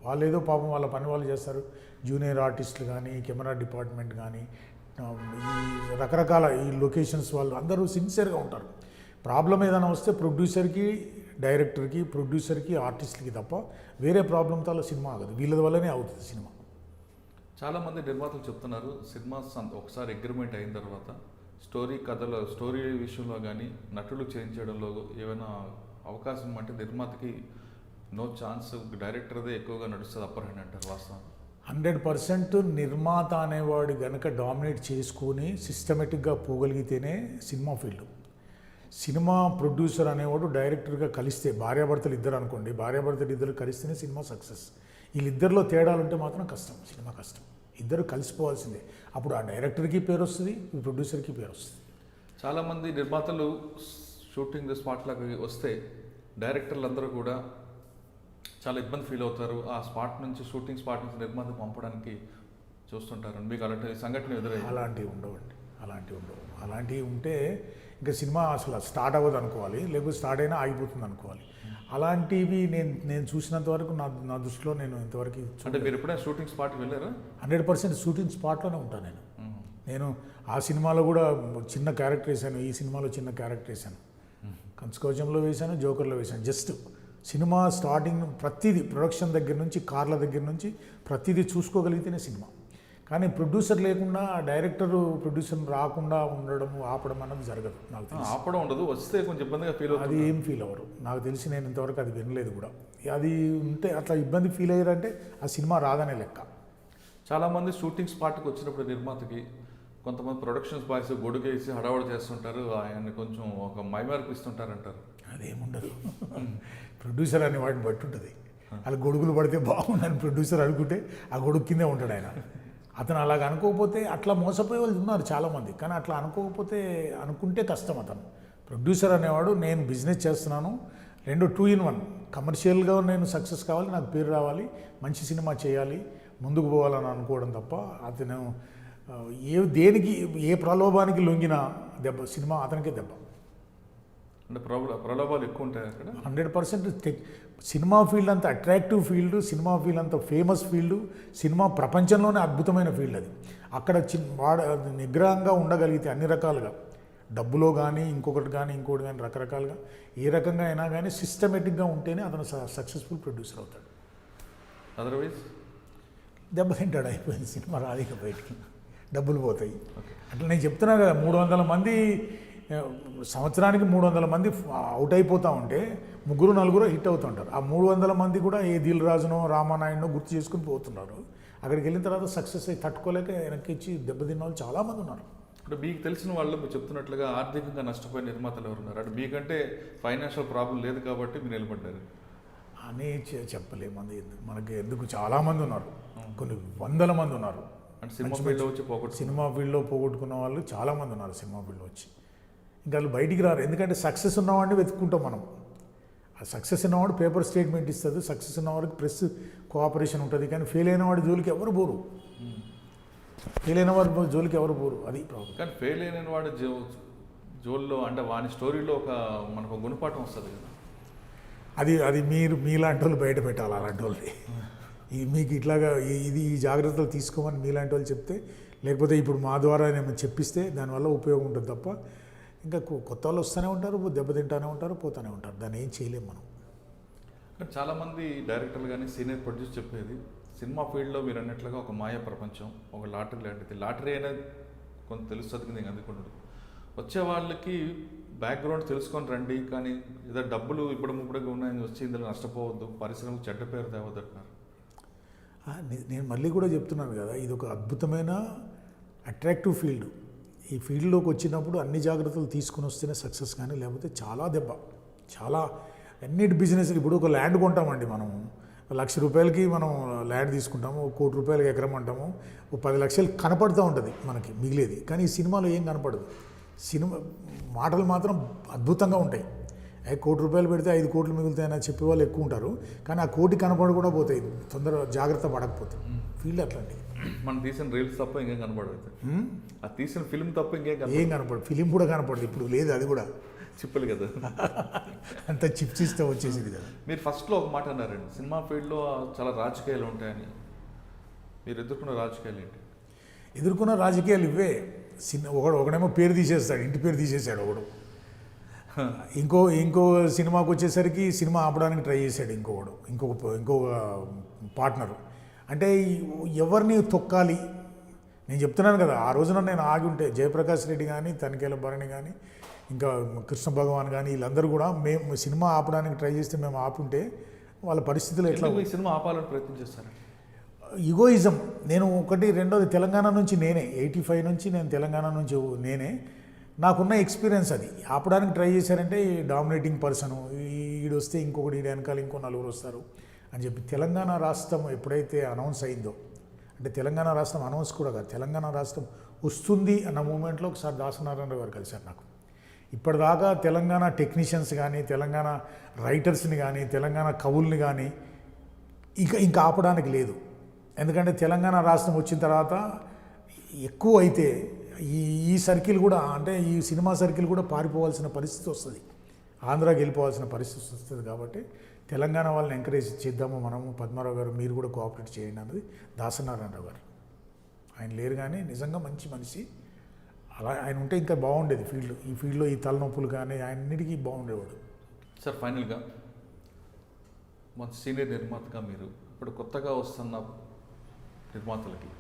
వాళ్ళు ఏదో పాపం వాళ్ళ పని వాళ్ళు చేస్తారు. జూనియర్ ఆర్టిస్టులు కానీ, కెమెరా డిపార్ట్మెంట్ కానీ, ఈ రకరకాల ఈ లొకేషన్స్ వాళ్ళు అందరూ సిన్సియర్గా ఉంటారు. ప్రాబ్లం ఏదైనా వస్తే ప్రొడ్యూసర్కి, డైరెక్టర్కి, ప్రొడ్యూసర్కి, ఆర్టిస్ట్కి తప్ప వేరే ప్రాబ్లంతో అలా సినిమా ఆగదు. వీళ్ళ వల్లనే అవుతుంది సినిమా. చాలామంది నిర్మాతలు చెప్తున్నారు సినిమా ఒకసారి అగ్రిమెంట్ అయిన తర్వాత స్టోరీ విషయంలో కానీ నటులు చేంజ్ చేయడంలో ఏమైనా అవకాశం అంటే నిర్మాతకి నో ఛాన్స్, డైరెక్టర్దే ఎక్కువగా నడుస్తుంది అప్పర్ హ్యాండ్ అంటారు. వాస్తవం 100% నిర్మాత అనేవాడు గనక డామినేట్ చేసుకొని సిస్టమేటిక్గా పోగలిగితేనే సినిమా ఫీల్డ్. సినిమా ప్రొడ్యూసర్ అనేవాడు డైరెక్టర్గా కలిస్తే, భార్యాభర్తలు ఇద్దరు అనుకోండి, భార్యాభర్తలు ఇద్దరు కలిస్తేనే సినిమా సక్సెస్. వీళ్ళిద్దరిలో తేడాలుంటే మాత్రం కష్టం, సినిమా కష్టం. ఇద్దరు కలిసిపోవాల్సిందే. అప్పుడు ఆ డైరెక్టర్కి పేరు వస్తుంది, ఈ ప్రొడ్యూసర్కి పేరు వస్తుంది. చాలామంది నిర్మాతలు షూటింగ్ స్పాట్లకు వస్తే డైరెక్టర్లు అందరూ కూడా చాలా ఇబ్బంది ఫీల్ అవుతారు. ఆ స్పాట్ నుంచి షూటింగ్ స్పాట్ నుంచి నిర్మాత పంపడానికి చూస్తుంటారు. మీకు అలాంటి సంఘటన ఎదురయ్యాయి? అలాంటివి ఉండవండి. అలాంటివి ఉంటే ఇంకా సినిమా అసలు స్టార్ట్ అవ్వదు అనుకోవాలి, లేకపోతే స్టార్ట్ అయినా ఆగిపోతుంది అనుకోవాలి. అలాంటివి నేను చూసినంత వరకు నా దృష్టిలో నేను ఇంతవరకు. అంటే మీరు ఎప్పుడైనా షూటింగ్ స్పాట్కి వెళ్ళారా? 100% షూటింగ్ స్పాట్లోనే ఉంటాను నేను ఆ సినిమాలో కూడా చిన్న క్యారెక్టర్ వేశాను, ఈ సినిమాలో చిన్న క్యారెక్టర్ వేశాను, కంచుకవచంలో వేశాను, జోకర్లో వేశాను. జస్ట్ సినిమా స్టార్టింగ్ ప్రతిదీ, ప్రొడక్షన్ దగ్గర నుంచి, కార్ల దగ్గర నుంచి ప్రతిదీ చూసుకోగలిగితేనే సినిమా. కానీ ప్రొడ్యూసర్ లేకుండా ప్రొడ్యూసర్ రాకుండా ఉండడం, ఆపడం అన్నది జరగదు. నాకు తెలిసి ఆపడం ఉండదు, వస్తే కొంచెం ఇబ్బందిగా ఫీల్ అవుతుంది. అది ఏం ఫీల్ అవ్వరు నాకు తెలిసి. నేను ఇంతవరకు అది వినలేదు కూడా. అది ఉంటే అట్లా ఇబ్బంది ఫీల్ అయ్యారంటే ఆ సినిమా రాదనే లెక్క. చాలామంది షూటింగ్ స్పాట్కి వచ్చినప్పుడు నిర్మాతకి కొంతమంది ప్రొడక్షన్స్ బాయ్స్ గొడుగేసి హడావడి చేస్తుంటారు, ఆయన్ని కొంచెం ఒక మైమార్పిస్తుంటారంటారు. అదేముండదు. ప్రొడ్యూసర్ అనే వాటిని బట్టి ఉంటుంది. అలా గొడుగులు పడితే బాగుందని ప్రొడ్యూసర్ అనుకుంటే ఆ గొడుగు కిందే ఉంటాడు ఆయన. అతను అలాగ అనుకోకపోతే, అట్లా మోసపోయే వాళ్ళు ఉన్నారు చాలామంది, కానీ అట్లా అనుకుంటే కష్టం. అతను ప్రొడ్యూసర్ అనేవాడు నేను బిజినెస్ చేస్తున్నాను, 2 in 1, కమర్షియల్గా నేను సక్సెస్ కావాలి, నాకు పేరు రావాలి, మంచి సినిమా చేయాలి, ముందుకు పోవాలని అనుకోవడం తప్ప అతను దేనికి ఏ ప్రలోభానికి లొంగిన దెబ్బ, సినిమా అతనికే దెబ్బ. అంటే ప్రలోభాలు ఎక్కువ ఉంటాయి అక్కడ. 100% సినిమా ఫీల్డ్ అంత అట్రాక్టివ్ ఫీల్డ్, సినిమా ఫీల్డ్ అంత ఫేమస్ ఫీల్డ్, సినిమా ప్రపంచంలోనే అద్భుతమైన ఫీల్డ్ అది. అక్కడ నిగ్రహంగా ఉండగలిగితే అన్ని రకాలుగా, డబ్బులో కానీ ఇంకొకటి కానీ రకరకాలుగా ఏ రకంగా అయినా కానీ సిస్టమేటిక్గా ఉంటేనే అతను సక్సెస్ఫుల్ ప్రొడ్యూసర్ అవుతాడు. అదర్వైజ్ దెబ్బతింటాడు, అయిపోయింది, సినిమా రాదిక బయటికి, డబ్బులు పోతాయి. అట్లా నేను చెప్తున్నా కదా, 300 మంది సంవత్సరానికి 300 మంది అవుట్ అయిపోతూ ఉంటే 3-4 హిట్ అవుతుంటారు. ఆ 300 మంది కూడా ఏ దిల్ రాజునో రామానాయుడునో గుర్తు చేసుకుని పోతున్నారు. అక్కడికి వెళ్ళిన తర్వాత సక్సెస్ అయ్యి తట్టుకోలేక వెనక్కి ఇచ్చి దెబ్బతిన్న వాళ్ళు చాలామంది ఉన్నారు. అంటే మీకు తెలిసిన వాళ్ళు మీరు చెప్తున్నట్లుగా ఆర్థికంగా నష్టపోయిన నిర్మాతలు ఎవరున్నారు? అంటే మీకంటే ఫైనాన్షియల్ ప్రాబ్లం లేదు కాబట్టి మీరు నిలబడ్డారు అని చెప్పలేము. మనకి ఎందుకు చాలామంది ఉన్నారు, కొన్ని 100 మంది ఉన్నారు. అంటే సినిమా ఫీల్డ్లో వచ్చి సినిమా ఫీల్డ్లో పోగొట్టుకున్న వాళ్ళు చాలామంది ఉన్నారు సినిమా ఫీల్డ్లో వచ్చి. ఇంకా వాళ్ళు బయటికి రారు, ఎందుకంటే సక్సెస్ ఉన్నవాడిని వెతుక్కుంటాం మనం. ఆ సక్సెస్ ఉన్నవాడు పేపర్ స్టేట్మెంట్ ఇస్తుంది, సక్సెస్ ఉన్నవాడికి ప్రెస్ కోఆపరేషన్ ఉంటుంది. కానీ ఫెయిల్ అయిన వాడి జోలికి ఎవరు పోరు, ఫెయిల్ అయిన వాడి జోలికి ఎవరు పోరు, అది ప్రాబ్లం. కానీ ఫెయిల్ అయిన వాడు జోల్లో అంటే వాని స్టోరీలో మనకు గుణపాఠం వస్తుంది కదా. అది మీరు మీలాంటి వాళ్ళు బయట పెట్టాలి అలాంటి వాళ్ళని. మీకు ఇట్లాగా ఈ జాగ్రత్తలు తీసుకోమని మీలాంటి వాళ్ళు చెప్తే, లేకపోతే ఇప్పుడు మా ద్వారా నేను చెప్పిస్తే దానివల్ల ఉపయోగం ఉంటుంది తప్ప, ఇంకా కొత్త వాళ్ళు వస్తూనే ఉంటారు, దెబ్బతింటానే ఉంటారు, పోతూనే ఉంటారు. దాన్ని ఏం చేయలేము మనం. కానీ చాలామంది డైరెక్టర్లు కానీ సీనియర్ ప్రొడ్యూసర్ చెప్పేది, సినిమా ఫీల్డ్లో మీరు అన్నట్లుగా ఒక మాయా ప్రపంచం, ఒక లాటరీ లాంటిది. లాటరీ అయినా కొంత తెలుస్తుంది కదా, అందుకుంటుంది. వచ్చే వాళ్ళకి బ్యాక్గ్రౌండ్ తెలుసుకొని రండి, కానీ ఏదో డబ్బులు ఇప్పుడు ఉన్నాయని వచ్చి ఇందులో నష్టపోవద్దు, పరిశ్రమకు చెడ్డ పేరు తేవద్దు అంటున్నారు. నేను మళ్ళీ కూడా చెప్తున్నాను కదా, ఇది ఒక అద్భుతమైన అట్రాక్టివ్ ఫీల్డ్. ఈ ఫీల్డ్లోకి వచ్చినప్పుడు అన్ని జాగ్రత్తలు తీసుకుని వస్తేనే సక్సెస్, కానీ లేకపోతే చాలా దెబ్బ. చాలా అన్నిటి బిజినెస్. ఇప్పుడు ఒక ల్యాండ్ కొంటామండి మనం, ₹1,00,000 మనం ల్యాండ్ తీసుకుంటాము, ₹1,00,00,000 ఎకరం అంటాము, 10 లక్షలు కనపడుతూ ఉంటుంది మనకి మిగిలేది. కానీ ఈ సినిమాలో ఏం కనపడదు. సినిమా మాటలు మాత్రం అద్భుతంగా ఉంటాయి. ₹1,00,00,000 పెడితే 5 కోట్లు మిగులుతాయని చెప్పే వాళ్ళు ఎక్కువ ఉంటారు, కానీ ఆ కోటి కనపడకుండా పోతాయి తొందరగా జాగ్రత్త పడకపోతే. ఫీల్డ్ అట్లాంటిది. మనం తీసిన రీల్స్ తప్ప ఇంకేం కనపడదు, ఆ తీసిన ఫిల్మ్ తప్ప ఏం కనపడదు. ఫిలిం కూడా కనపడదు, ఇప్పుడు లేదు, అది కూడా చిప్పులు కదా, అంత చిప్స్ ఇస్తే వచ్చేసింది కదా. మీరు ఫస్ట్లో ఒక మాట అన్నారండి, సినిమా ఫీల్డ్లో చాలా రాజకీయాలు ఉంటాయని. మీరు ఎదుర్కొన్న రాజకీయాలు ఏంటి? ఎదుర్కొన్న రాజకీయాలు ఇవే. ఒకడేమో పేరు తీసేస్తాడు, ఇంటి పేరు తీసేసాడు ఒకడు. ఇంకో సినిమాకి వచ్చేసరికి సినిమా ఆపడానికి ట్రై చేశాడు ఇంకొక పార్ట్నరు. అంటే ఎవరిని తొక్కాలి? నేను చెప్తున్నాను కదా, ఆ రోజున నేను ఆగి ఉంటే జయప్రకాష్ రెడ్డి కానీ, తనిఖీల భరణి కానీ, ఇంకా కృష్ణ భగవాన్ కానీ, వీళ్ళందరూ కూడా మేము సినిమా ఆపడానికి ట్రై చేస్తే మేము ఆపుంటే వాళ్ళ పరిస్థితులు ఎట్లా? సినిమా ఆపాలని ప్రయత్నం చేస్తారు. ఈగోయిజం. నేను రెండోది తెలంగాణ నుంచి నేనే, 85 నుంచి నేను తెలంగాణ నుంచి నేనే. నాకున్న ఎక్స్పీరియన్స్ అది. ఆపడానికి ట్రై చేశారంటే డామినేటింగ్ పర్సను, ఈడు వస్తే ఇంకొకటి, ఈడు వెనకాల ఇంకో 4 వస్తారు అని చెప్పి. తెలంగాణ రాష్ట్రం ఎప్పుడైతే అనౌన్స్ అయిందో, అంటే తెలంగాణ రాష్ట్రం అనౌన్స్ కూడా కాదు, తెలంగాణ రాష్ట్రం వస్తుంది అన్న మూమెంట్లో ఒకసారి దాసనారాయణ గారు కలిశారు నాకు. ఇప్పటిదాకా తెలంగాణ టెక్నీషియన్స్ కానీ, తెలంగాణ రైటర్స్ని కానీ, తెలంగాణ కవుల్ని కానీ ఇంకా ఆపడానికి లేదు. ఎందుకంటే తెలంగాణ రాష్ట్రం వచ్చిన తర్వాత ఎక్కువ అయితే ఈ సర్కిల్ కూడా, అంటే ఈ సినిమా సర్కిల్ కూడా పారిపోవాల్సిన పరిస్థితి వస్తుంది, ఆంధ్రాకి వెళ్ళిపోవాల్సిన పరిస్థితి వస్తుంది. కాబట్టి తెలంగాణ వాళ్ళని ఎంకరేజ్ చేద్దాము మనము. పద్మారావు గారు మీరు కూడా కోఆపరేట్ చేయండి అన్నది దాసనారాయణరావు గారు. ఆయన లేరు కానీ నిజంగా మంచి మనిషి. అలా ఆయన ఉంటే ఇంకా బాగుండేది ఈ ఫీల్డ్లో ఈ తలనొప్పులు కానీ ఆయన్నిటికీ బాగుండేవాడు. సార్, ఫైనల్గా మన సీనియర్ నిర్మాతగా మీరు ఇప్పుడు కొత్తగా వస్తున్న నిర్మాతలకి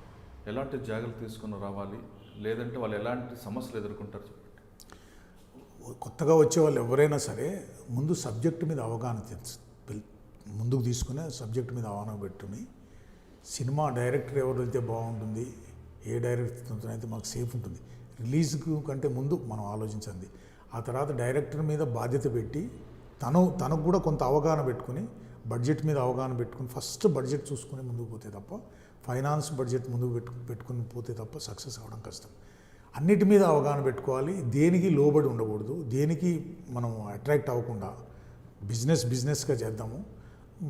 ఎలాంటి జాగ్రత్తలు తీసుకుని రావాలి, లేదంటే వాళ్ళు ఎలాంటి సమస్యలు ఎదుర్కొంటారు చెప్పండి. కొత్తగా వచ్చే వాళ్ళు ఎవరైనా సరే ముందు సబ్జెక్టు మీద అవగాహన ముందుకు తీసుకునే సబ్జెక్టు మీద అవగాహన పెట్టుకుని, సినిమా డైరెక్టర్ ఎవరైతే బాగుంటుంది, ఏ డైరెక్టర్ అయితే మాకు సేఫ్ ఉంటుంది, రిలీజ్కు కంటే ముందు మనం ఆలోచించండి. ఆ తర్వాత డైరెక్టర్ మీద బాధ్యత పెట్టి తనకు కూడా కొంత అవగాహన పెట్టుకుని, బడ్జెట్ మీద అవగాహన పెట్టుకుని, ఫస్ట్ బడ్జెట్ చూసుకుని ముందుకు పోతే తప్ప, ఫైనాన్స్ బడ్జెట్ ముందుకు పెట్టుకుని పోతే తప్ప సక్సెస్ అవ్వడం కష్టం. అన్నిటి మీద అవగాహన పెట్టుకోవాలి. దేనికి లోబడి ఉండకూడదు, దేనికి మనం అట్రాక్ట్ అవ్వకుండా బిజినెస్గా చేద్దాము.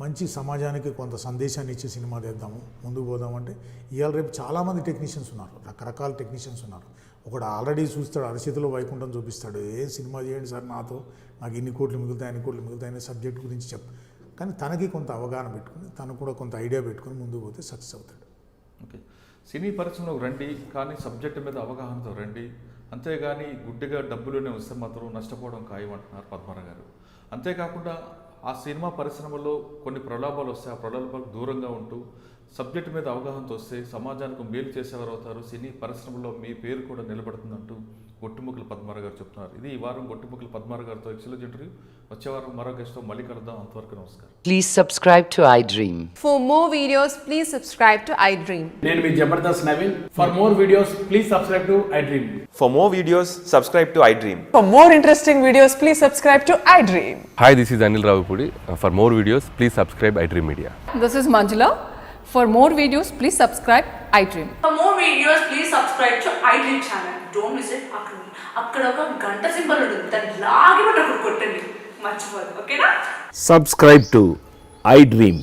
మంచి సమాజానికి కొంత సందేశాన్ని ఇచ్చే సినిమా చేద్దాము, ముందుకు పోదామంటే. ఇవాళ రేపు చాలామంది టెక్నీషియన్స్ ఉన్నారు, రకరకాల టెక్నీషియన్స్ ఉన్నారు. ఒకడు ఆల్రెడీ చూస్తాడు, అరచేతిలో వైకుంఠం చూపిస్తాడు, ఏ సినిమా చేయండి సార్ నాతో, నాకు ఇన్ని కోట్లు మిగులుతాయి అన్ని కోట్లు మిగులుతాయి అనే సబ్జెక్ట్ గురించి కానీ తనకి కొంత అవగాహన పెట్టుకుని తను కూడా కొంత ఐడియా పెట్టుకుని ముందుకు పోతే సక్సెస్ అవుతాడు. ఓకే, సినీ పరిశ్రమలోకి రండి కానీ సబ్జెక్టు మీద అవగాహనతో రండి, అంతేగాని గుడ్డిగా డబ్బులోనే వస్తే మాత్రం నష్టపోవడం ఖాయం అంటున్నారు పద్మారావు గారు. అంతేకాకుండా ఆ సినిమా పరిశ్రమలో కొన్ని ప్రలోభాలు వస్తాయి, ఆ ప్రలోభాలకు దూరంగా ఉంటూ సబ్జెక్టు మీద అవగాహనతో వస్తే సమాజానికి మేలు చేసేవారు అవుతారు, సినీ పరిశ్రమలో మీ పేరు కూడా నిలబడుతుందంటూ గొట్టిముక్కల పద్మారావు గారు చెప్తున్నారు. ఇది ఈ వారం గొట్టిముక్కల పద్మారావు గారితో ఎక్సలెంట్ ఇంటర్వ్యూ. వచ్చే వారం మరో గెస్ట్తో మళ్ళీ కలుద్దాం. అంతవరకు నమస్కారం. Please subscribe to iDream. For more videos, please subscribe to iDream. నేను మీ Jabardasth Naveen. For more videos please subscribe to iDream. For more videos, subscribe to iDream. For more interesting videos, please subscribe to iDream. Hi, this is Anil Ravipudi. For more videos, please subscribe iDream Media. This is Manjula. For more videos, please subscribe iDream. For more videos, please subscribe to iDream channel. Don't miss it. అక్కడ ఒక గంట సింబల్ ఉంటుంది, దాన్ని లాగి పట్టి కొట్టండి, మర్చిపోదు. ఓకేనా? Subscribe to iDream.